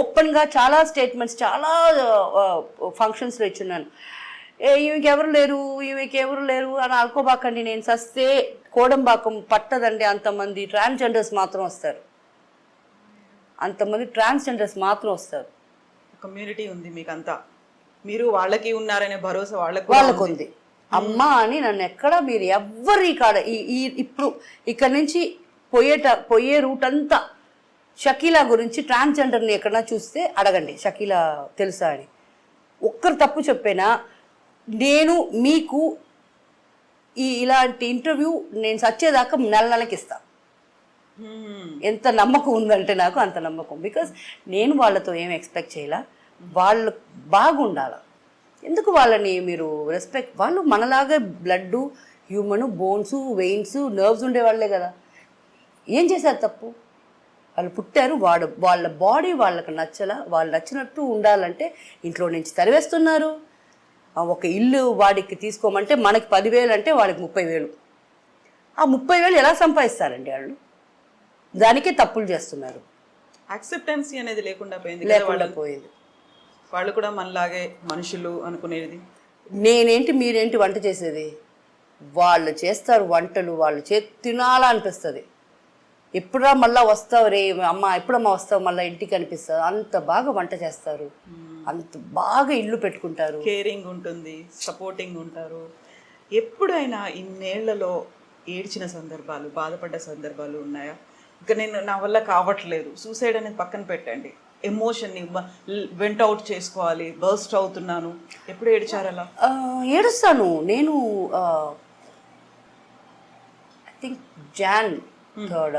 ఓపెన్గా చాలా స్టేట్మెంట్స్ చాలా ఫంక్షన్స్లో ఇచ్చున్నాను. ఈమెకెవరు లేరు ఈమెకెవరు లేరు అని అనుకోబాకండి. నేను సస్తే కోడంబాకం పట్టదండి, అంతమంది ట్రాన్స్జెండర్స్ మాత్రం వస్తారు, అంతమంది ట్రాన్స్జెండర్స్ మాత్రం వస్తారు. కమ్యూనిటీ ఉంది మీకంతా, మీరు వాళ్ళకి ఉన్నారనే భరోసా వాళ్ళకు ఉంది. అమ్మా అని నన్ను ఎక్కడ మీరు ఎవ్వరి కాడ ఇప్పుడు ఇక్కడ నుంచి పోయే రూట్ అంతా షకీలా గురించి ట్రాన్స్జెండర్ని ఎక్కడన్నా చూస్తే అడగండి, షకీలా తెలుసా అని. ఒక్కరు తప్పు చెప్పేనా నేను మీకు ఇలాంటి ఇంటర్వ్యూ నేను సచ్చేదాకా నెలకి ఇస్తాను. ఎంత నమ్మకం ఉందంటే నాకు అంత నమ్మకం. బికాస్ నేను వాళ్ళతో ఏం ఎక్స్పెక్ట్ చేయాల, వాళ్ళు బాగుండాల. ఎందుకు వాళ్ళని మీరు రెస్పెక్ట్, వాళ్ళు మనలాగా blood, human, bones, veins, nerves ఉండేవాళ్ళే కదా. ఏం చేశారు తప్పు? వాళ్ళు పుట్టారు, వాళ్ళ బాడీ వాళ్ళకి నచ్చలా, వాళ్ళు నచ్చినట్టు ఉండాలంటే ఇంట్లో నుంచి తరివేస్తున్నారు. ఒక ఇల్లు వాడికి తీసుకోమంటే మనకి 10,000 అంటే వాడికి 30,000. ఆ 30,000 ఎలా సంపాదిస్తారండి వాళ్ళు? దానికే తప్పులు చేస్తున్నారు. యాక్సెప్టెన్సీ అనేది లేకుండా పోయింది. వాళ్ళు కూడా మనలాగే మనుషులు అనుకునేది. నేనేంటి మీరేంటి వంట చేసేది? వాళ్ళు చేస్తారు వంటలు, వాళ్ళు తినాలా అనిపిస్తుంది. ఎప్పుడా మళ్ళీ వస్తావు రే అమ్మ, ఎప్పుడమ్మా వస్తావు మళ్ళీ ఇంటికి అనిపిస్తుంది. అంత బాగా వంట చేస్తారు, అంత బాగా ఇల్లు పెట్టుకుంటారు, కేరింగ్ ఉంటుంది, సపోర్టింగ్ ఉంటారు. ఎప్పుడైనా ఇన్నేళ్లలో ఏడ్చిన సందర్భాలు, బాధపడ్డ సందర్భాలు ఉన్నాయా? ఇంకా నా వల్ల కావట్లేదు, సూసైడ్ అనేది పక్కన పెట్టండి, ఎమోషన్ని వెంట్ అవుట్ చేసుకోవాలి, బర్స్ట్ అవుతున్నాను, ఎప్పుడు ఏడ్చారు అలా? ఏడుస్తాను నేను. ఐ థింక్ జాన్ 3rd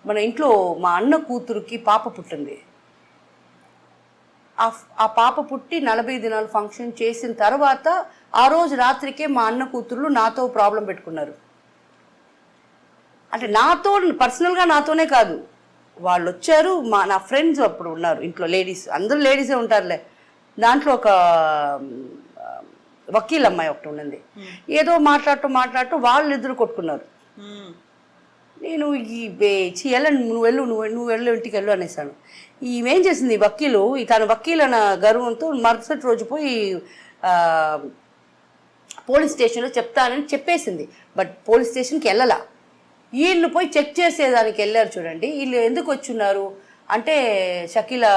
మన ఇంట్లో మా అన్న కూతురుకి పాప పుట్టింది. ఆ పాప పుట్టి 40 దినాలు ఫంక్షన్ చేసిన తర్వాత ఆ రోజు రాత్రికే మా అన్న కూతుర్లు నాతో ప్రాబ్లం పెట్టుకున్నారు. అంటే నాతో పర్సనల్గా నాతోనే కాదు, వాళ్ళు వచ్చారు, నా ఫ్రెండ్స్ అప్పుడు ఉన్నారు ఇంట్లో, లేడీస్, అందరూ లేడీసే ఉంటారులే. దాంట్లో ఒక వకీల్ అమ్మాయి ఒకటి ఉన్నది. ఏదో మాట్లాడుతూ వాళ్ళు ఇద్దరు కొట్టుకున్నారు. నేను నువ్వు వెళ్ళు ఇంటికి వెళ్ళు అనేసాను. ఈమెం చేసింది వకీలు, తన వకీల్ అన్న గర్వంతో మరుసటి రోజు పోయి పోలీస్ స్టేషన్లో చెప్తానని చెప్పేసింది. బట్ పోలీస్ స్టేషన్కి వెళ్ళలా. వీళ్ళు పోయి చెక్ చేసేదానికి వెళ్ళారు. చూడండి వీళ్ళు ఎందుకు వచ్చున్నారు అంటే, షకీలా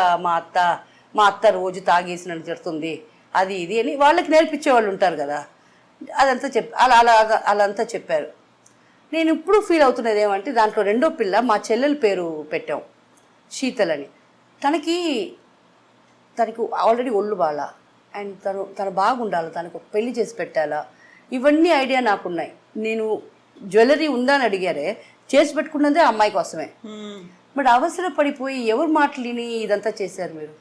మా అత్త రోజు తాగేసి నన్ను తిడుతుంది, అది ఇది అని వాళ్ళకి నేర్పించే వాళ్ళు ఉంటారు కదా, అదంతా అలా చెప్పారు. నేను ఇప్పుడు ఫీల్ అవుతున్నది ఏమంటే, దాంట్లో రెండో పిల్ల మా చెల్లెల పేరు పెట్టాం, శీతల్ అని. తనకి ఆల్రెడీ ఒళ్ళు బాల, అండ్ తను బాగుండాలి, తనకు పెళ్లి చేసి పెట్టాలా, ఇవన్నీ ఐడియా నాకున్నాయి. నేను జ్యువెలరీ ఉందా అని అడిగారే, చేసి పెట్టుకున్నదే ఆ అమ్మాయి కోసమే. బట్ అవసరపడిపోయి ఎవరు మాటలిని ఇదంతా చేశారు మీరు.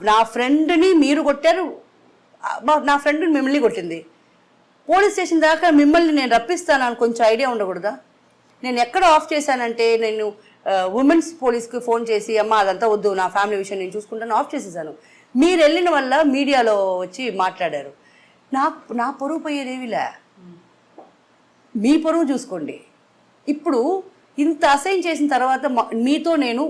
నా ఫ్రెండ్ని మీరు కొట్టారు, నా ఫ్రెండ్ని మిమ్మల్ని కొట్టింది. పోలీస్ స్టేషన్ దాకా మిమ్మల్ని నేను రప్పిస్తాను అని కొంచెం ఐడియా ఉండకూడదా? నేను ఎక్కడ ఆఫ్ చేశానంటే, నేను ఉమెన్స్ పోలీస్కి ఫోన్ చేసి అమ్మ అదంతా వద్దు, నా ఫ్యామిలీ విషయం నేను చూసుకుంటాను ఆఫ్ చేసేసాను. మీరు వెళ్ళిన వల్ల మీడియాలో వచ్చి మాట్లాడారు. నా పరువు పోయేదేవిలే, మీ పరువు చూసుకోండి. ఇప్పుడు ఇంత అసైన్ చేసిన తర్వాత మీతో నేను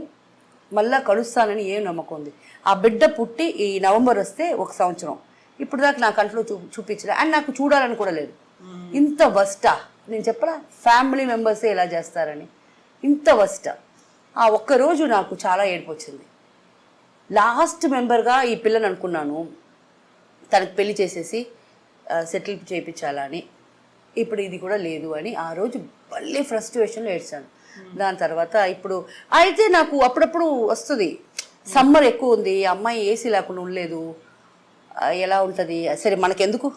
మళ్ళా కలుస్తానని ఏం నమ్మకం ఉంది? ఆ బిడ్డ పుట్టి ఈ నవంబర్ వస్తే 1 సంవత్సరం, ఇప్పుడు దాకా నా కంట్లో చూపించలే, అండ్ నాకు చూడాలని కూడా లేదు. ఇంత వస్టా నేను చెప్పరా, ఫ్యామిలీ మెంబర్సే ఇలా చేస్తారని, ఇంత వస్టా. ఆ ఒక్కరోజు నాకు చాలా ఏడుపు వచ్చింది. లాస్ట్ మెంబర్గా ఈ పిల్లని అనుకున్నాను, తనకు పెళ్లి చేసేసి సెటిల్ చేయించాలని. ఇప్పుడు ఇది కూడా లేదు అని ఆ రోజు మళ్ళీ ఫ్రస్ట్రేషన్లో ఏడ్చాను. దాని తర్వాత ఇప్పుడు అయితే నాకు అప్పుడప్పుడు వస్తుంది, సమ్మర్ ఎక్కువ ఉంది, అమ్మాయి ఏసీ లేకుండా ఉండలేదు, ఎలా ఉంటుంది, సరే మనకెందుకు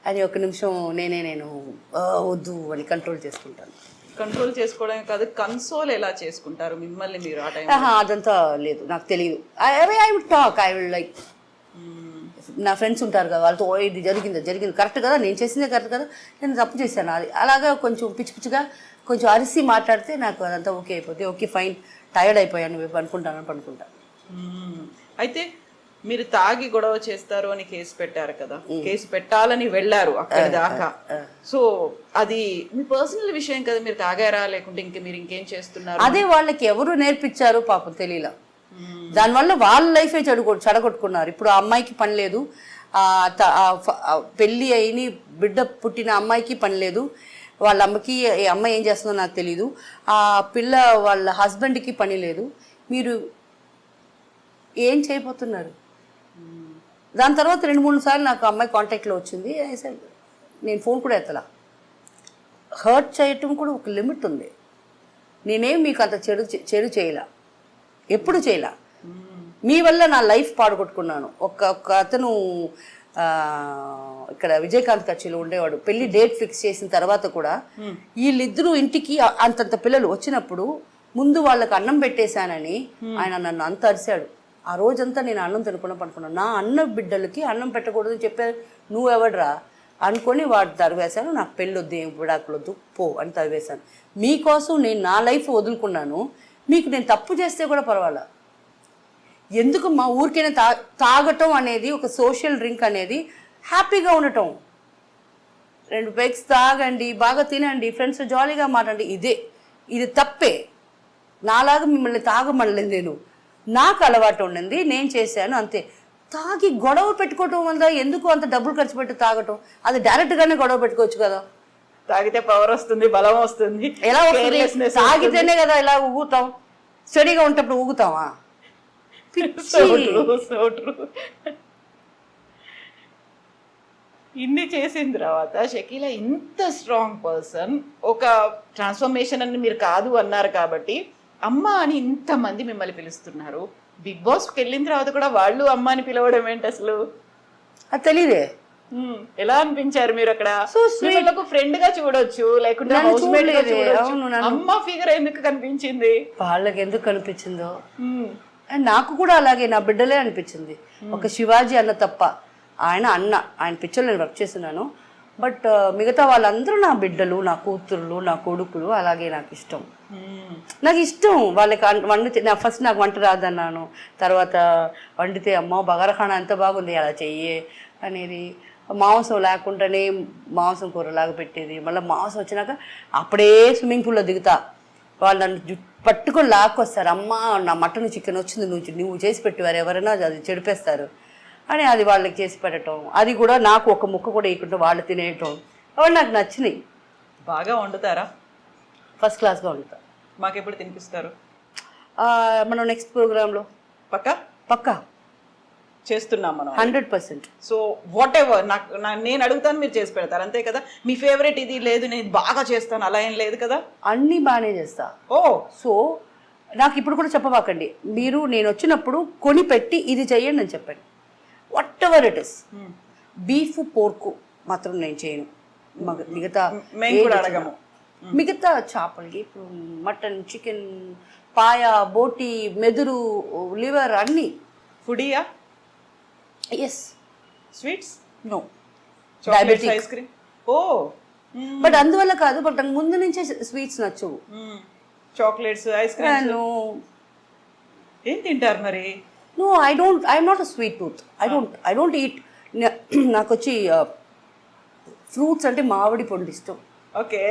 అని 1 నిమిషం నేను వద్దు అని కంట్రోల్ చేసుకుంటాను. కంట్రోల్ చేసుకోవడమే కాదు, కన్సోల్ ఎలా చేసుకుంటారు మిమ్మల్ని మీరు? ఆ టైం అదంతా లేదు, నాకు తెలియదు. I will talk, I will like, నా ఫ్రెండ్స్ ఉంటారు కదా, వాళ్ళతో ఇది జరిగింది కరెక్ట్ కదా, నేను చేసిందే కరెక్ట్ కదా, నేను తప్పు చేశాను, అది అలాగా కొంచెం పిచ్చిగా కొంచెం అరిసి మాట్లాడితే నాకు అదంతా ఓకే అయిపోతే, ఓకే ఫైన్, టైర్డ్ అయిపోయాను పనుకుంటాను. అయితే మీరు తాగి గొడవ చేస్తారు అని కేసు పెట్టారు కదా, కేసు పెట్టాలని వెళ్ళారు అక్కడి దాకా. సో అది మీ పర్సనల్ విషయం కదా, మీరు తాగారా లేకుంటే మీరు ఇంకేం చేస్తున్నారు? అదే వాళ్ళకి ఎవరు నేర్పించారు పాపం తెలియలా. దానివల్ల వాళ్ళ లైఫే చెడగొట్టుకున్నారు. ఇప్పుడు ఆ అమ్మాయికి పని లేదు, పెళ్ళి అయిని బిడ్డ పుట్టిన అమ్మాయికి పని లేదు, వాళ్ళ అమ్మకి ఈ అమ్మాయి ఏం చేస్తుందో నాకు తెలీదు, ఆ పిల్ల వాళ్ళ హస్బెండ్కి పని లేదు, మీరు ఏం చేయబోతున్నారు? దాని తర్వాత 2-3 సార్లు నాకు అమ్మాయి కాంటాక్ట్లో వచ్చింది. నేను ఫోన్ కూడా ఎత్తలా. హర్ట్ చేయటం కూడా ఒక లిమిట్ ఉంది. నేనేం మీకు అంత చెడు చేయలా, ఎప్పుడు చేయలా. మీ వల్ల నా లైఫ్ పాడుకొట్టుకున్నాను. ఒక అతను ఇక్కడ విజయకాంత్ కచ్చిలో ఉండేవాడు. పెళ్లి డేట్ ఫిక్స్ చేసిన తర్వాత కూడా వీళ్ళిద్దరూ ఇంటికి అంతంత పిల్లలు వచ్చినప్పుడు ముందు వాళ్ళకి అన్నం పెట్టేశానని ఆయన నన్ను అంత అరిశాడు. ఆ రోజంతా నేను అన్నం తినకుండా పడుకున్నాను. నా అన్న బిడ్డలకి అన్నం పెట్టకూడదని చెప్పారు. నువ్వెవడ్రా అనుకొని వాడు తరివేశాను. నాకు పెళ్ళొద్దు, ఏం విడాకులొద్దు, పో అని తరివేశాను. మీకోసం నేను నా లైఫ్ వదులుకున్నాను. మీకు నేను తప్పు చేస్తే కూడా పర్వాలా. ఎందుకు మా ఊరికైనా తాగటం అనేది, ఒక సోషల్ డ్రింక్ అనేది హ్యాపీగా ఉండటం. 2 పెగ్స్ తాగండి, బాగా తినండి, ఫ్రెండ్స్ జాలీగా మాట్లాడండి, ఇది తప్పే. నాలాగా మిమ్మల్ని తాగమనలేదు నేను. నాకు అలవాటు ఉండింది, నేను చేశాను అంతే. తాగి గొడవ పెట్టుకోవటం వల్ల ఎందుకు అంత డబ్బులు ఖర్చు పెట్టి తాగటం? అది డైరెక్ట్గానే గొడవ పెట్టుకోవచ్చు కదా. తాగితే పవర్ వస్తుంది, బలం వస్తుంది. ఎలా వస్తుంది? తాగితేనే కదా ఇలా ఊగుతాం. స్టడీగా ఉంటప్పుడు ఊగుతావా? ఇన్ని చేసిన తర్వాత షకీలా ఇంత స్ట్రాంగ్ పర్సన్, ఒక ట్రాన్స్ఫర్మేషన్ అని మీరు కాదు అన్నారు కాబట్టి అమ్మ అని ఇంతమంది మిమ్మల్ని పిలుస్తున్నారు. బిగ్ బాస్కి వెళ్ళిన తర్వాత కూడా వాళ్ళు అమ్మ అని పిలవడం ఏంటి అసలు? అది తెలీదే. ఎలా అనిపించారు మీరు అక్కడ? ఫ్రెండ్ గా చూడొచ్చు, లేకుంటే హౌస్ మేట్ గా చూడొచ్చు. అమ్మ ఫిగర్ ఎందుకు కనిపించింది? వాళ్ళకి ఎందుకు కనిపించిందో నాకు కూడా అలాగే నా బిడ్డలే అనిపించింది. ఒక శివాజీ అన్న తప్ప, ఆయన పిక్చర్లో నేను వర్క్ చేస్తున్నాను. బట్ మిగతా వాళ్ళందరూ నా బిడ్డలు, నా కూతుర్లు, నా కొడుకులు. అలాగే నాకు ఇష్టం. వాళ్ళకి వండితే ఫస్ట్ నాకు వంట రాదన్నాను. తర్వాత వండితే అమ్మ బగారఖానా ఎంత బాగుంది, అలా చెయ్యే అనేది. మాంసం లేకుండానే మాంసం కూరలాగా పెట్టేది. మళ్ళీ మాంసం వచ్చినాక అప్పుడే స్విమ్మింగ్ పూల్లో దిగుతా. వాళ్ళు నన్ను పట్టుకొని లాక్కొస్తారు. అమ్మ నా మటన్ చికెన్ వచ్చింది, నువ్వు చేసి పెట్టేవారు, ఎవరైనా అది చెడిపేస్తారు అని అది వాళ్ళకి చేసి పెట్టడం. అది కూడా నాకు ఒక ముక్క కూడా ఇవ్వకుండా వాళ్ళు తినేయటం, అవి నాకు నచ్చినాయి. బాగా వండుతారా? ఫస్ట్ క్లాస్గా వండుతా. మాకు ఎప్పుడు తినిపిస్తారు? మనం నెక్స్ట్ ప్రోగ్రాంలో పక్కా చేస్తున్నాం మనం 100%. సో వాట్ ఎవర్ నేను అడుగుతాను, మీరు చేసి పెడతారు అంతే కదా. మీ ఫేవరెట్ ఇది లేదు, నేను బాగా చేస్తాను అలా ఏం లేదు కదా? అన్నీ బాగానే చేస్తా. సో నాకు ఇప్పుడు కూడా చెప్పబాకండి. నేను వచ్చినప్పుడు కొని పెట్టి ఇది చెయ్యండి అని చెప్పండి. What ever it is. Beef పోర్కు మాత్రం నేను చేయను. మిగతా చేపలకి ఇప్పుడు మటన్, చికెన్, పాయ, బోటి, మెదురు, లివర్ అన్నీ. ఫుడీయా? Yes. Sweets? No. Diabetic, ice cream. But అందువల్ల కాదు, బట్ నాకు ముందు నుంచే స్వీట్స్ నచ్చవు. చాక్లెట్స్, ఐస్ క్రీమ్ ఏం తింటారు మరి? No, I'm not a sweet tooth. I don't eat. నాకు వచ్చి ఫ్రూట్స్ అంటే మామిడి పండు ఇష్టం. ఓకే.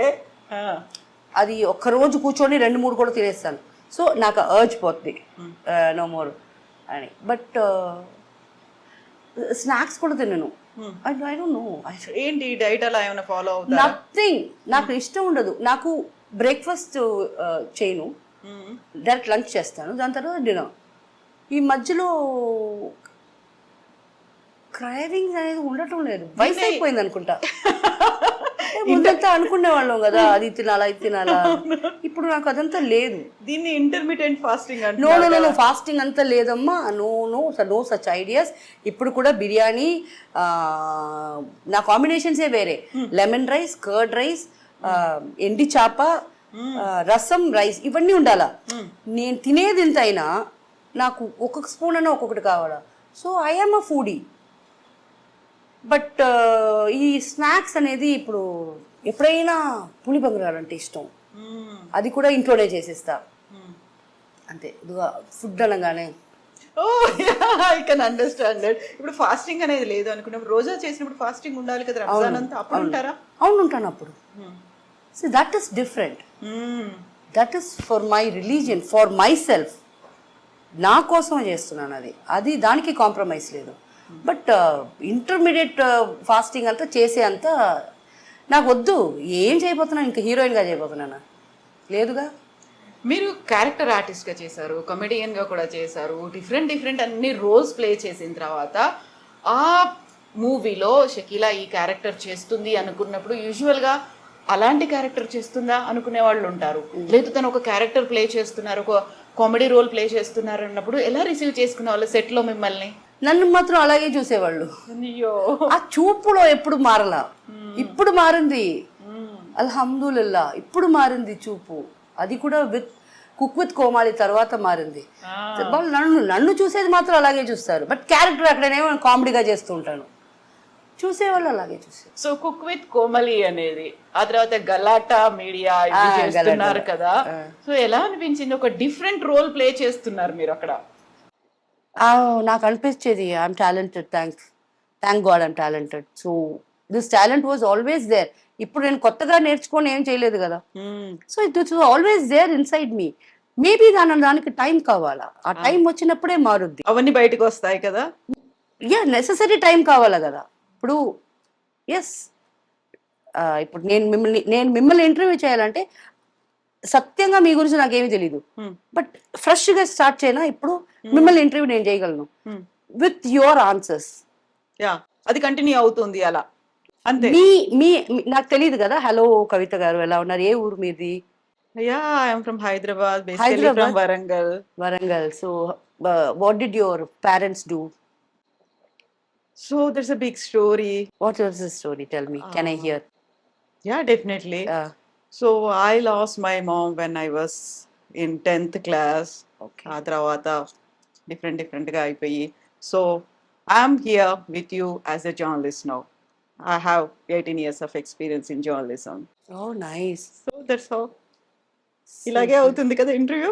అది ఒక్కరోజు కూర్చొని 2-3 కూడా తినేస్తాను. సో నాకు అర్జ్ పోతుంది నో మోర్ అని. బట్ స్నాక్స్ కూడా తినను. I don't no. ఏంటి డైట్ అలా ఏమైనా ఫాలో అవుతారా? నథింగ్. నాకు ఇష్టం ఉండదు. నాకు బ్రేక్ఫాస్ట్ చేయను, డైరెక్ట్ లంచ్ చేస్తాను, దాని తర్వాత డిన్నర్. ఈ మధ్యలో క్రైవింగ్స్ అనేది ఉండటం లేదు. వయసు అయిపోయింది అనుకుంటా. ముందంతా అనుకునే వాళ్ళం కదా, అది తినాలా ఇది తినాలా. ఇప్పుడు నాకు అదంతా లేదు. దీన్ని ఇంటర్మీడియట్ ఫాస్టింగ్ అంటే నో ఫాస్టింగ్ అంతా లేదమ్మా. No such ideas. ఇప్పుడు కూడా బిర్యానీ నా కాంబినేషన్సే వేరే. లెమన్ రైస్, కర్డ్ రైస్, ఎండి చేప, రసం, రైస్, ఇవన్నీ ఉండాలా. నేను తినేది ఎంత అయినా నాకు ఒక్కొక్క స్పూన్ అయినా ఒక్కొక్కటి కావాలా. So I am a foodie. But ఈ స్నాక్స్ అనేది ఇప్పుడు ఎప్పుడైనా పులిబంగారంటే ఇష్టం. అది కూడా ఇంట్లోనే చేసేస్తా అంతే. ఫుడ్ అనగానే ఐ కెన్ అండర్స్టాండ్ దట్. ఇప్పుడు ఫాస్టింగ్ అనేది లేదు అనుకున్నప్పుడు, రోజా చేసినప్పుడు ఫాస్టింగ్ ఉండాలి కదా, రంజాన్ అంతా. అప్పుడు ఉంటారా? అవును, ఉంటాను అప్పుడు. So that is different. That is for my religion, for my self. నా కోసం చేస్తున్నాను, అది అది దానికి కాంప్రమైజ్ లేదు. బట్ ఇంటర్మీడియట్ ఫాస్టింగ్ అంతా చేసే అంత నాకు వద్దు. ఏం చేయబోతున్నాను, ఇంకా హీరోయిన్గా చేయబోతున్నానా? లేదుగా. మీరు క్యారెక్టర్ ఆర్టిస్ట్గా చేశారు, కమెడియన్గా కూడా చేశారు, డిఫరెంట్ అన్ని రోల్స్ ప్లే చేసిన తర్వాత ఆ మూవీలో షకీలా ఈ క్యారెక్టర్ చేస్తుంది అనుకున్నప్పుడు యూజువల్గా అలాంటి క్యారెక్టర్ చేస్తుందా అనుకునే వాళ్ళు ఉంటారు. లేదు తను ఒక క్యారెక్టర్ ప్లే చేస్తున్నారు, ఒక కామెడీ రోల్ ప్లే చేస్తున్నారు అన్నప్పుడు ఎలా రిసీవ్ చేసుకునే వాళ్ళు సెట్లో మిమ్మల్ని? నన్ను మాత్రం అలాగే చూసేవాళ్ళు. అయ్యో, ఆ చూపులో ఎప్పుడు మారలా. ఇప్పుడు మారింది, అల్హమ్దుల్లా, ఇప్పుడు మారింది చూపు. అది కూడా కుక్ విత్ కోమాలి తర్వాత మారింది. వాళ్ళు నన్ను చూసేది మాత్రం అలాగే చూస్తారు. బట్ క్యారెక్టర్ అక్కడనేమో కామెడీగా చేస్తూ ఉంటాను, చూసేవాళ్ళు అలాగే చూసారు. సో కుక్ విత్ కోమలి అనేది, ఆ తర్వాత గలాటా మీడియా చేస్తున్నారు కదా, సో ఎలా అనిపించింది? ఒక డిఫరెంట్ రోల్ ప్లే చేస్తున్నారు మీరు అక్కడ. నాకు అనిపించేది I'm talented, thank God I'm talented. So this talent was always there. ఇప్పుడు నేను కొత్తగా నేర్చుకొని ఏం చేయలేదు కదా. So it was always there inside me. Maybe దానికి టైం కావాలా, ఆ టైం వచ్చినప్పుడే మారుద్ది, అవన్నీ బయటకు వస్తాయి కదా. నెససరీ టైం కావాలా కదా. ఇప్పుడు ఎస్, ఇప్పుడు నేను మిమ్మల్ని ఇంటర్వ్యూ చేయాలంటే సత్యంగా మీ గురించి నాకేమీ తెలీదు. బట్ ఫ్రెష్గా స్టార్ట్ చేయనా ఇప్పుడు మిమ్మల్ని ఇంటర్వ్యూ నేను చేయగలను విత్ యువర్ ఆన్సర్స్. అది కంటిన్యూ అవుతుంది అలా అంతే. మీ నాకు తెలియదు కదా. హలో కవిత గారు, ఎలా ఉన్నారు, ఏ ఊరు మీది? I'm from Hyderabad, basically from Warangal. So what did your parents do? So there's a big story. What was the story? Tell me. Can I hear? Yeah, definitely. So I lost my mom when I was in 10th class. Okay. ఆ తర్వాత different గా అయిపోయి. So I'm here with you as a journalist now. I have 18 years of experience in journalism. Oh, nice. So that's how. ఇలాగే అవుతుంది కదా interview.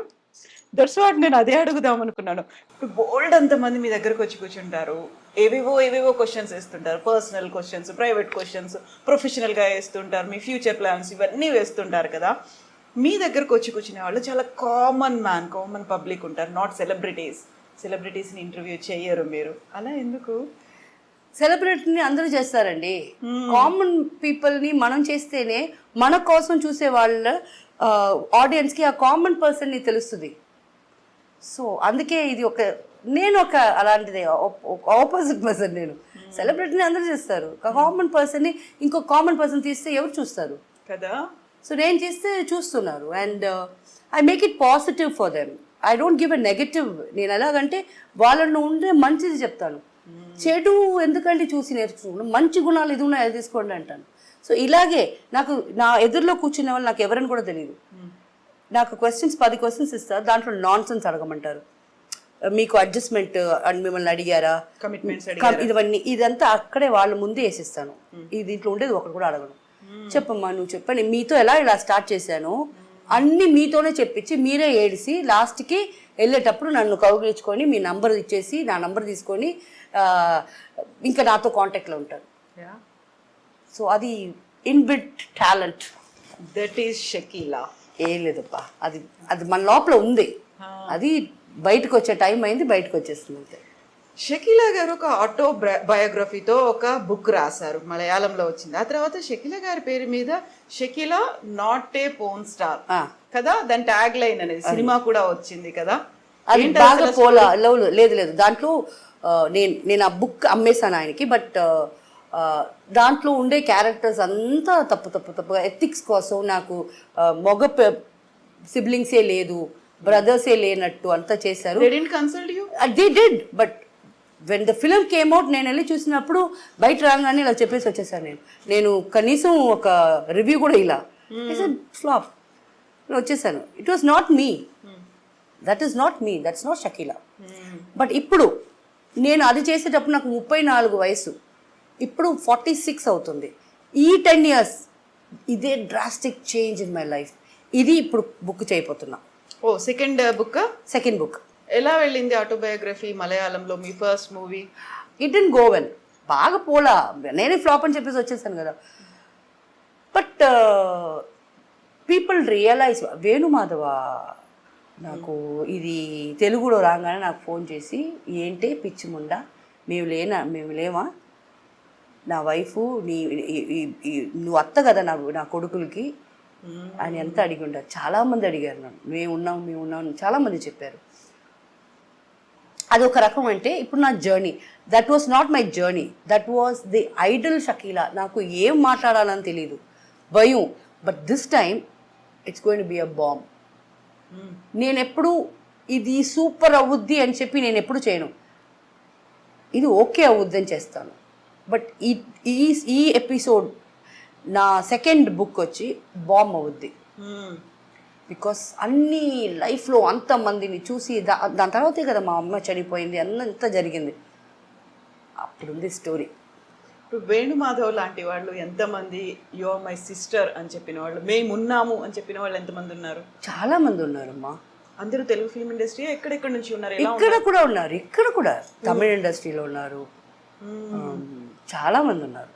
That's what నేను అదే అడుగుదాం అనుకున్నాను. ఇప్పుడు బోల్డ్ అంతమంది మీ దగ్గరకు వచ్చి కూర్చుంటారు, ఏవేవో క్వశ్చన్స్ వేస్తుంటారు, పర్సనల్ క్వశ్చన్స్, ప్రైవేట్ క్వశ్చన్స్, ప్రొఫెషనల్గా వేస్తుంటారు, మీ ఫ్యూచర్ ప్లాన్స్ ఇవన్నీ వేస్తుంటారు కదా. మీ దగ్గరకు వచ్చి కూర్చునే వాళ్ళు చాలా కామన్ పబ్లిక్ ఉంటారు, నాట్ సెలబ్రిటీస్ని ఇంటర్వ్యూ చేయరు మీరు. అలా ఎందుకు? సెలబ్రిటీని అందరూ చేస్తారండి. కామన్ పీపుల్ని మనం చేస్తేనే మన కోసం చూసే వాళ్ళ ఆడియన్స్కి ఆ కామన్ పర్సన్ని తెలుస్తుంది. సో అందుకే ఇది నేను ఒక అలాంటిదే, ఆపోజిట్ పర్సన్. నేను సెలబ్రిటీని అందరూ చేస్తారు, కామన్ పర్సన్ని ఇంకో కామన్ పర్సన్ తీస్తే ఎవరు చూస్తారు కదా. సో నేను చేస్తే చూస్తున్నారు. And I make it positive for them. I don't give a negative. నేను ఎలాగంటే వాళ్ళను ఉండే మంచిది చెప్తాను, చెడు ఎందుకంటే చూసి నేర్చుకుంటాను, మంచి గుణాలు ఇది ఉన్నాయి అది తీసుకోండి అంటాను. సో ఇలాగే నాకు నా ఎదురులో కూర్చునే వాళ్ళు నాకు ఎవరని కూడా తెలియదు. నాకు 10 క్వశ్చన్స్ ఇస్తారు, దాంట్లో నాన్సెన్స్ అడగమంటారు. మీకు అడ్జస్ట్మెంట్ అని మిమ్మల్ని అడిగారా, ఇవన్నీ ఇదంతా అక్కడే వాళ్ళ ముందే వేసిస్తాను. ఈ దీంట్లో ఉండేది ఒకటి కూడా అడగను. చెప్పమ్మా నువ్వు చెప్పండి, మీతో ఇలా స్టార్ట్ చేశాను అన్ని మీతోనే చెప్పించి మీరే ఏడిసి లాస్ట్కి వెళ్ళేటప్పుడు నన్ను కౌగిలించుకొని మీ నంబర్ ఇచ్చేసి నా నంబర్ తీసుకొని ఇంకా నాతో కాంటాక్ట్లో ఉంటారు. సో అది inbuilt talent. That is Shakeela. ఏం లేదప్పా, అది మన లోపల ఉంది, అది బయటకు వచ్చే టైం అయింది, బయటకు వచ్చేస్తుంది అంతే. షకీలా గారు ఒక ఆటో బయోగ్రఫీతో ఒక బుక్ రాశారు, మలయాళంలో వచ్చింది. ఆ తర్వాత షకీలా గారి పేరు మీద Shakeela not a porn star కదా, దాని ట్యాగ్ లైన్ అనేది సినిమా కూడా వచ్చింది కదా. అది బాగా పోలా. లేదు దాంట్లో నేను ఆ బుక్ అమ్మేశాను ఆయనకి. బట్ దాంట్లో ఉండే క్యారెక్టర్స్ అంతా తప్పు ఎథిక్స్ కోసం నాకు మగ సిబ్లింగ్సే లేదు, బ్రదర్సే లేనట్టు అంతా చేశారు. They did. But when the film came out నేను వెళ్ళి చూసినప్పుడు బయట రాగానే ఇలా చెప్పేసి వచ్చేసాను. నేను కనీసం ఒక రివ్యూ కూడా ఇలా ఫ్లాప్ వచ్చేసాను. It was not me, that is not me, that's not Shakeela. But ఇప్పుడు నేను అది చేసేటప్పుడు నాకు 34 వయసు, ఇప్పుడు 46 అవుతుంది. ఈ 10 years ఇదే drastic change in my life. ఇది ఇప్పుడు బుక్ చేయబోతున్నా. సెకండ్ బుక్ ఎలా వెళ్ళింది ఆటోబయోగ్రఫీ మలయాళంలో, మీ first movie? It didn't go well, బాగా పోలా, నేనే ఫ్లాప్ అని చెప్పేసి వచ్చేసాను కదా. బట్ పీపుల్ రియలైజ్ వేణుమాధవ నాకు ఇది తెలుగులో రాగానే నాకు ఫోన్ చేసి, ఏంటి పిచ్చి ముండా, మేము లేమా, నా వైఫ్ నువ్వు అత్త కదా నా కొడుకులకి అని ఎంత అడిగి ఉంటారు. చాలామంది అడిగారు నన్ను, మేము ఉన్నాం చాలామంది చెప్పారు. అదొక రకం. అంటే ఇప్పుడు నా journey, that was not my journey, that was the Idol Shakeela. నాకు ఏం మాట్లాడాలని తెలియదు, భయం. But this time it's going to be a bomb. నేను ఎప్పుడు ఇది సూపర్ అవుద్ది అని చెప్పి నేను ఎప్పుడు చేయను, ఇది ఓకే అవుద్ది అని చేస్తాను. బట్ ఈ ఎపిసోడ్ నా సెకండ్ బుక్ వచ్చి బాంబ్ అవుద్ది. బికాస్ అన్ని లైఫ్లో అంతమందిని చూసి దాని తర్వాతే కదా మా అమ్మ చనిపోయింది, అంత జరిగింది. అప్పుడుంది స్టోరీ. ఇప్పుడు వేణుమాధవ్ లాంటి వాళ్ళు ఎంతమంది యు ఆర్ మై సిస్టర్ అని చెప్పిన వాళ్ళు, మేము ఉన్నాము అని చెప్పిన వాళ్ళు ఎంతమంది ఉన్నారు? చాలా మంది ఉన్నారమ్మా. అందరూ తెలుగు ఫిల్మ్ ఇండస్ట్రీ ఎక్కడెక్కడ నుంచి ఉన్నారు? ఇక్కడ కూడా ఉన్నారు, ఇక్కడ కూడా తమిళ ఇండస్ట్రీలో ఉన్నారు, చాలా మంది ఉన్నారు.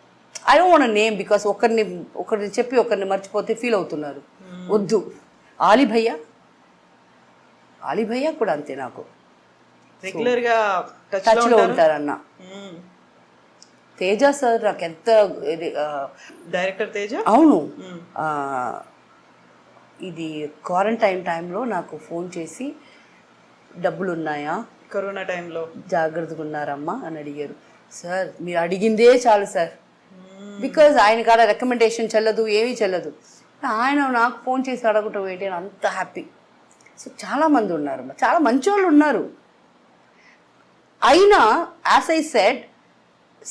I don't want name because ఒకరిని చెప్పి ఒకరిని మర్చిపోతే ఫీల్ అవుతున్నారు, వద్దు. ఆలీ భయ్య కూడా అంతే, నాకు రెగ్యులర్ గా టచ్ లో ఉంటారన్న. తేజ సార్ నాకు ఎంత డైరెక్టర్ తేజ. అవును, ఇది క్వారంటైన్ టైంలో నాకు ఫోన్ చేసి, డబ్బులు ఉన్నాయా, కరోనా టైంలో జాగ్రత్తగా ఉన్నారమ్మా అని అడిగారు. సార్ మీరు అడిగిందే చాలు సార్, బికాజ్ ఆయన కాడ రికమెండేషన్ చెల్లదు, ఏమీ చెల్లదు. ఆయన నాకు ఫోన్ చేసి అడగటం ఏంటి అని అంత హ్యాపీ. సో చాలామంది ఉన్నారు, చాలా మంచి వాళ్ళు ఉన్నారు. అయినా as I said,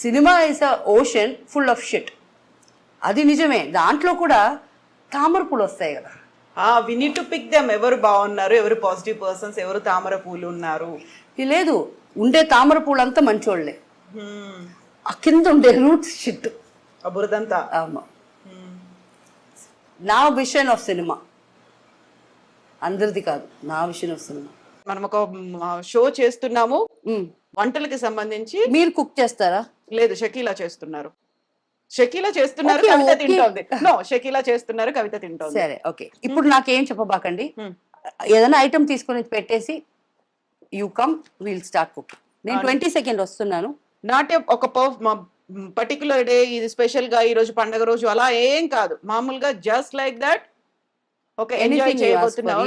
cinema is a ocean full of shit. అది నిజమే, దాంట్లో కూడా తామర పూలు వస్తాయి కదా. We need to pick them. ఎవరు బాగున్నారు, ఎవరు పాజిటివ్ పర్సన్స్, ఎవరు తామర పూలు ఉన్నారు. లేదు, ఉండే తామర పూలు అంతా మంచోళ్ళే, ఆ కింద ఉండే రూట్స్ షిట్, బురదంతా. ఆమా, నా విషన్ ఆఫ్ సినిమా, అందరిది కాదు, నా విషన్ ఆఫ్ సినిమా. మనం ఒక షో చేస్తున్నాము వంటలకి సంబంధించి. మీరు కుక్ చేస్తారా? లేదు, షకీలా చేస్తున్నారు. కవిత తింటోంది. నో, షకీలా చేస్తున్నారు, కవిత తింటోంది. సరే, ఓకే. ఇప్పుడు నాకేం చెప్పబాకండి, ఏదైనా ఐటమ్ తీసుకొని పెట్టేసి you come, will start cook. నేను 20 సెకండ్ వస్తున్నాను. నాట్ ఒక పర్టికులర్ డే, ఇది స్పెషల్ గా ఈ రోజు పండగ రోజు అలా ఏం కాదు, మామూలుగా just like that. Okay, enjoy చేయబోతున్నావు,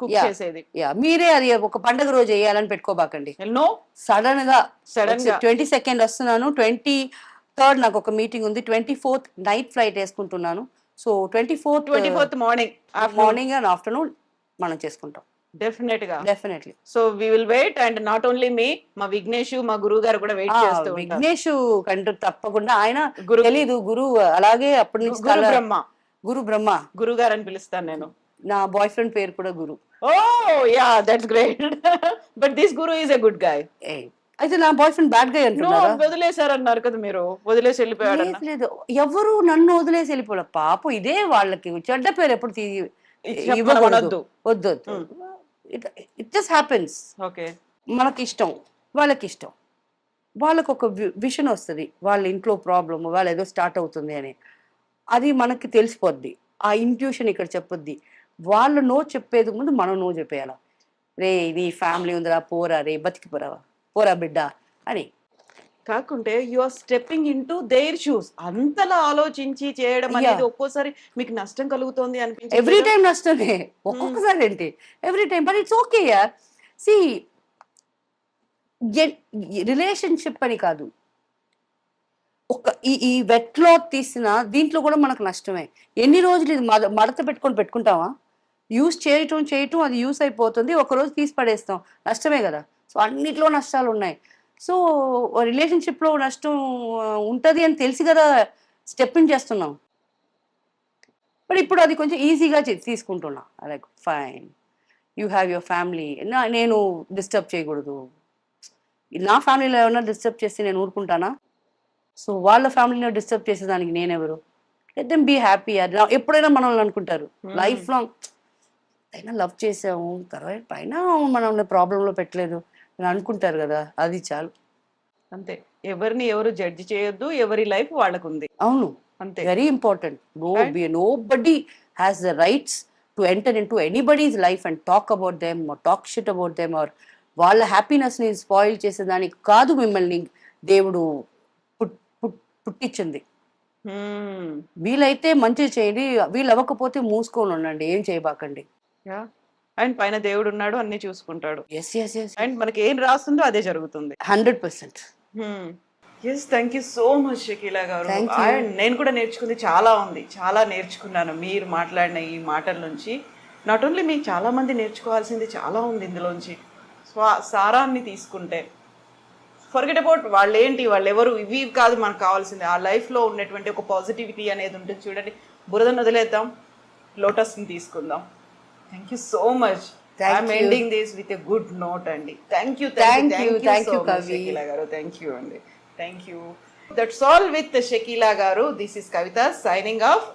కుక్ చేసేది. మీరే అది ఒక పండగ రోజు వేయాలని పెట్టుకోబాకండి. నో, సడన్ గా 20 సెకండ్ వస్తున్నాను. 23rd నాకు ఒక మీటింగ్ ఉంది, 24th నైట్ ఫ్లైట్ వేసుకుంటున్నాను. So 24th morning and afternoon మనం చేసుకుంటాం. Definitely. So we will wait. And not only me, మా విఘ్నేష్, మా గురువు గారు కూడా వెయిట్ చేస్తూ ఉంటారు. విఘ్నేష్ కంటూ తప్పకుండా, ఆయన తెలీదు గురువు, అలాగే అప్పటి నుంచి గురు బ్రహ్మ గురువు గారు అని పిలుస్తాను నేను. నా బాయ్ ఫ్రెండ్ పేరు కూడా Guru. Oh yeah, that's great. But this Guru is a good guy. అయితే నా బాయ్ ఫ్రెండ్ బ్యాడ్ గాయ్ అంటున్నారా? వదిలేశారన్నారు కదా మీరు, వదిలేసి వెళ్ళిపోయాడు. లేదు, ఎవరు నన్ను వదిలేసి వెళ్ళిపోలే పాపం. ఇదే వాళ్ళకి చెడ్డ పేరు ఎప్పుడు ఇవ్వకూడదు, వద్దు. It just happens. ఓకే, మనకి ఇష్టం, వాళ్ళకి ఇష్టం, వాళ్ళకు ఒక విషన్ వస్తుంది, వాళ్ళ ఇంట్లో ప్రాబ్లమ్, వాళ్ళు ఏదో స్టార్ట్ అవుతుంది అని, అది మనకి తెలిసిపోద్ది. ఆ ఇంట్యూషన్ ఇక్కడ చెప్పొద్ది. వాళ్ళు నో చెప్పేది ముందు మనం నో చెప్పేయాల. రే, నీ ఫ్యామిలీ ఉందిరా, పోరా రే, పోరా బిడ్డ అని. కాకుంటే you are stepping into their shoes. అంతలా ఆలోచించి చేయడం అనేది ఒక్కోసారి మీకు నష్టం కలుగుతోంది అనిపించింది? ఎవ్రీ టైం నష్టమే, ఒక్కొక్కసారి ఏంటి every time. But it's okay యార్. సి, రిలేషన్షిప్ అని కాదు, ఒక ఈ వెట్ క్లాత్ తీసిన దీంట్లో కూడా మనకు నష్టమే. ఎన్ని రోజులు ఇది మడత పెట్టుకుంటావా? యూస్ చేయటం అది యూస్ అయిపోతుంది, ఒకరోజు తీసి పడేస్తాం, నష్టమే కదా. సో అన్నిట్లో నష్టాలు ఉన్నాయి. సో రిలేషన్షిప్లో నష్టం ఉంటుంది అని తెలిసి కదా స్టెప్ ఇన్ చేస్తున్నాం. బట్ ఇప్పుడు అది కొంచెం ఈజీగా తీసుకుంటున్నా. Like fine, you have your family, నేను డిస్టర్బ్ చేయకూడదు. నా ఫ్యామిలీలో ఏమన్నా డిస్టర్బ్ చేస్తే నేను ఊరుకుంటానా? సో వాళ్ళ ఫ్యామిలీని డిస్టర్బ్ చేసేదానికి నేనెవరు? Let them be happy. ఎప్పుడైనా మనల్ని అనుకుంటారు లైఫ్ లాంగ్, అయినా లవ్ చేసాము, తర్వాత పైన మనం ప్రాబ్లంలో పెట్టలేదు అని అనుకుంటారు కదా, అది చాలు. అంతే, ఎవరిని ఎవరు జడ్జి చేయొద్దు, ఎవరి లైఫ్ వాళ్ళకు ఉంది. అవును, అంతే, very important. Nobody has the rights to enter into anybody's life and talk about them talk shit about them or వాళ్ళ హ్యాపీనెస్ని స్పాయిల్ చేసేదానికి కాదు మిమ్మల్ని దేవుడు పుట్టించింది. వీలైతే మంచి చేయండి, వీళ్ళు అవ్వకపోతే మూసుకొని ఉండండి, ఏం చేయబాకండి. అండ్ పైన దేవుడు ఉన్నాడు, అన్ని చూసుకుంటాడు. ఎస్ ఎస్ ఎస్ అండ్ మనకి ఏం రాస్తుందో అదే జరుగుతుంది. 100%. Yes, thank you so much Shakeela garu. Thank you. And నేను కూడా నేర్చుకుంది చాలా ఉంది, చాలా నేర్చుకున్నాను మీరు మాట్లాడిన ఈ మాటల నుంచి. నాట్ ఓన్లీ మీ చాలా మంది నేర్చుకోవాల్సింది చాలా ఉంది ఇందులోంచి. సారాన్ని తీసుకుంటే ఫర్గెట్ అబౌట్ వాళ్ళు ఏంటి, వాళ్ళు ఎవరు, ఇవి కాదు మనకు కావాల్సింది. ఆ లైఫ్లో ఉన్నటువంటి ఒక పాజిటివిటీ అనేది ఉంటుంది చూడండి. బురదను వదిలేద్దాం, లోటస్ని తీసుకుందాం. Thank you so much. I'm ending this with a good note అండి. థ్యాంక్ యూ షకీలా గారు. థ్యాంక్ యూ అండి. Thank you. That's all with Shakeela గారు. This is Kavitha signing of.